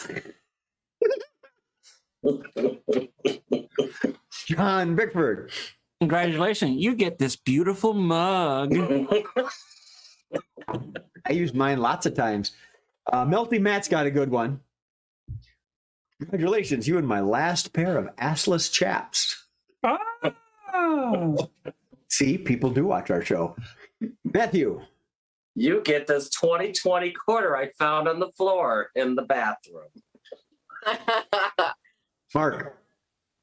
John Bickford. Congratulations. You get this beautiful mug. I used mine lots of times. Melty Matt's got a good one. Congratulations, you and my last pair of assless chaps. Oh. See, people do watch our show. Matthew. You get this 2020 quarter I found on the floor in the bathroom. Mark.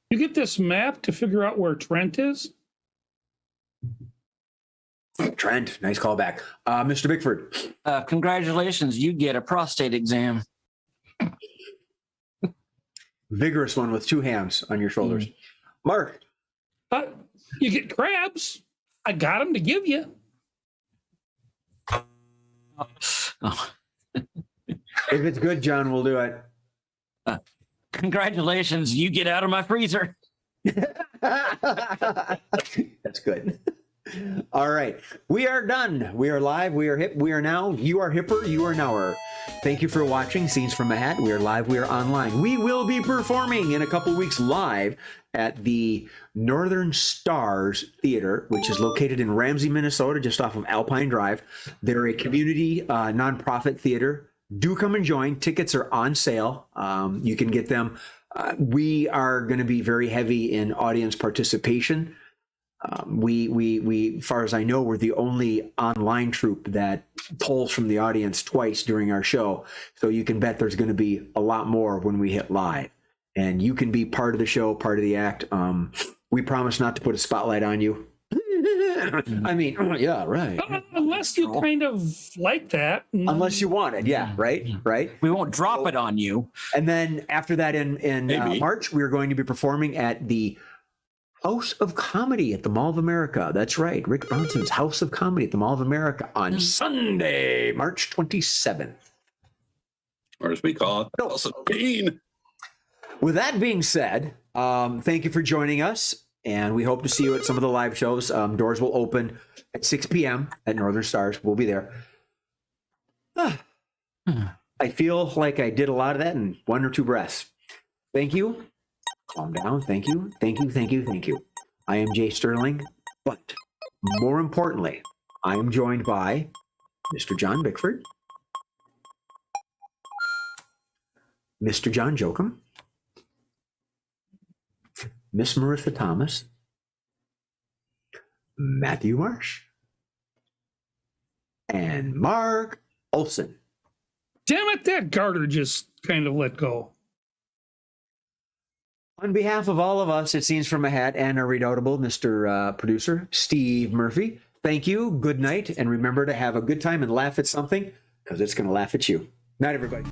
You get this map to figure out where Trent is? Trent, nice callback. Mr. Bickford. Congratulations. You get a prostate exam. Vigorous one with two hands on your shoulders. Mark. You get crabs. I got them to give you. Oh. If it's good, John, we'll do it. Congratulations. You get out of my freezer. That's good. All right. We are done. We are live. We are hip. We are now. You are hipper. You are nower. Thank you for watching Scenes from a Hat. We are live. We are online. We will be performing in a couple weeks live at the Northern Stars Theater, which is located in Ramsey, Minnesota, just off of Alpine Drive. They're a community nonprofit theater do come and join. Tickets are on sale. You can get them. We are going to be very heavy in audience participation. We, far as I know, we're the only online troupe that polls from the audience twice during our show. So you can bet there's going to be a lot more when we hit live. And you can be part of the show, part of the act. We promise not to put a spotlight on you. I mean, yeah, right. Unless you kind of like that. Unless you want it, yeah, right, right. We won't drop it on you. And then after that, in March, we're going to be performing at the House of Comedy at the Mall of America. That's right, Rick Bronson's House of Comedy at the Mall of America on Sunday, March 27th. Or as we call it, House of Pain. With that being said, thank you for joining us, and we hope to see you at some of the live shows. Doors will open at 6 p.m. at Northern Stars. We'll be there. I feel like I did a lot of that in 1 or 2 breaths. Thank you. Calm down. Thank you. Thank you. Thank you. Thank you. I am Jay Sterling, but more importantly, I am joined by Mr. John Bickford, Mr. John Jokum, Miss Marissa Thomas, Matthew Marsh, and Mark Olson. Damn it, that garter just kind of let go. On behalf of all of us at Scenes from a Hat and our redoubtable Mr. Producer, Steve Murphy, thank you, good night, and remember to have a good time and laugh at something, because it's going to laugh at you. Night, everybody.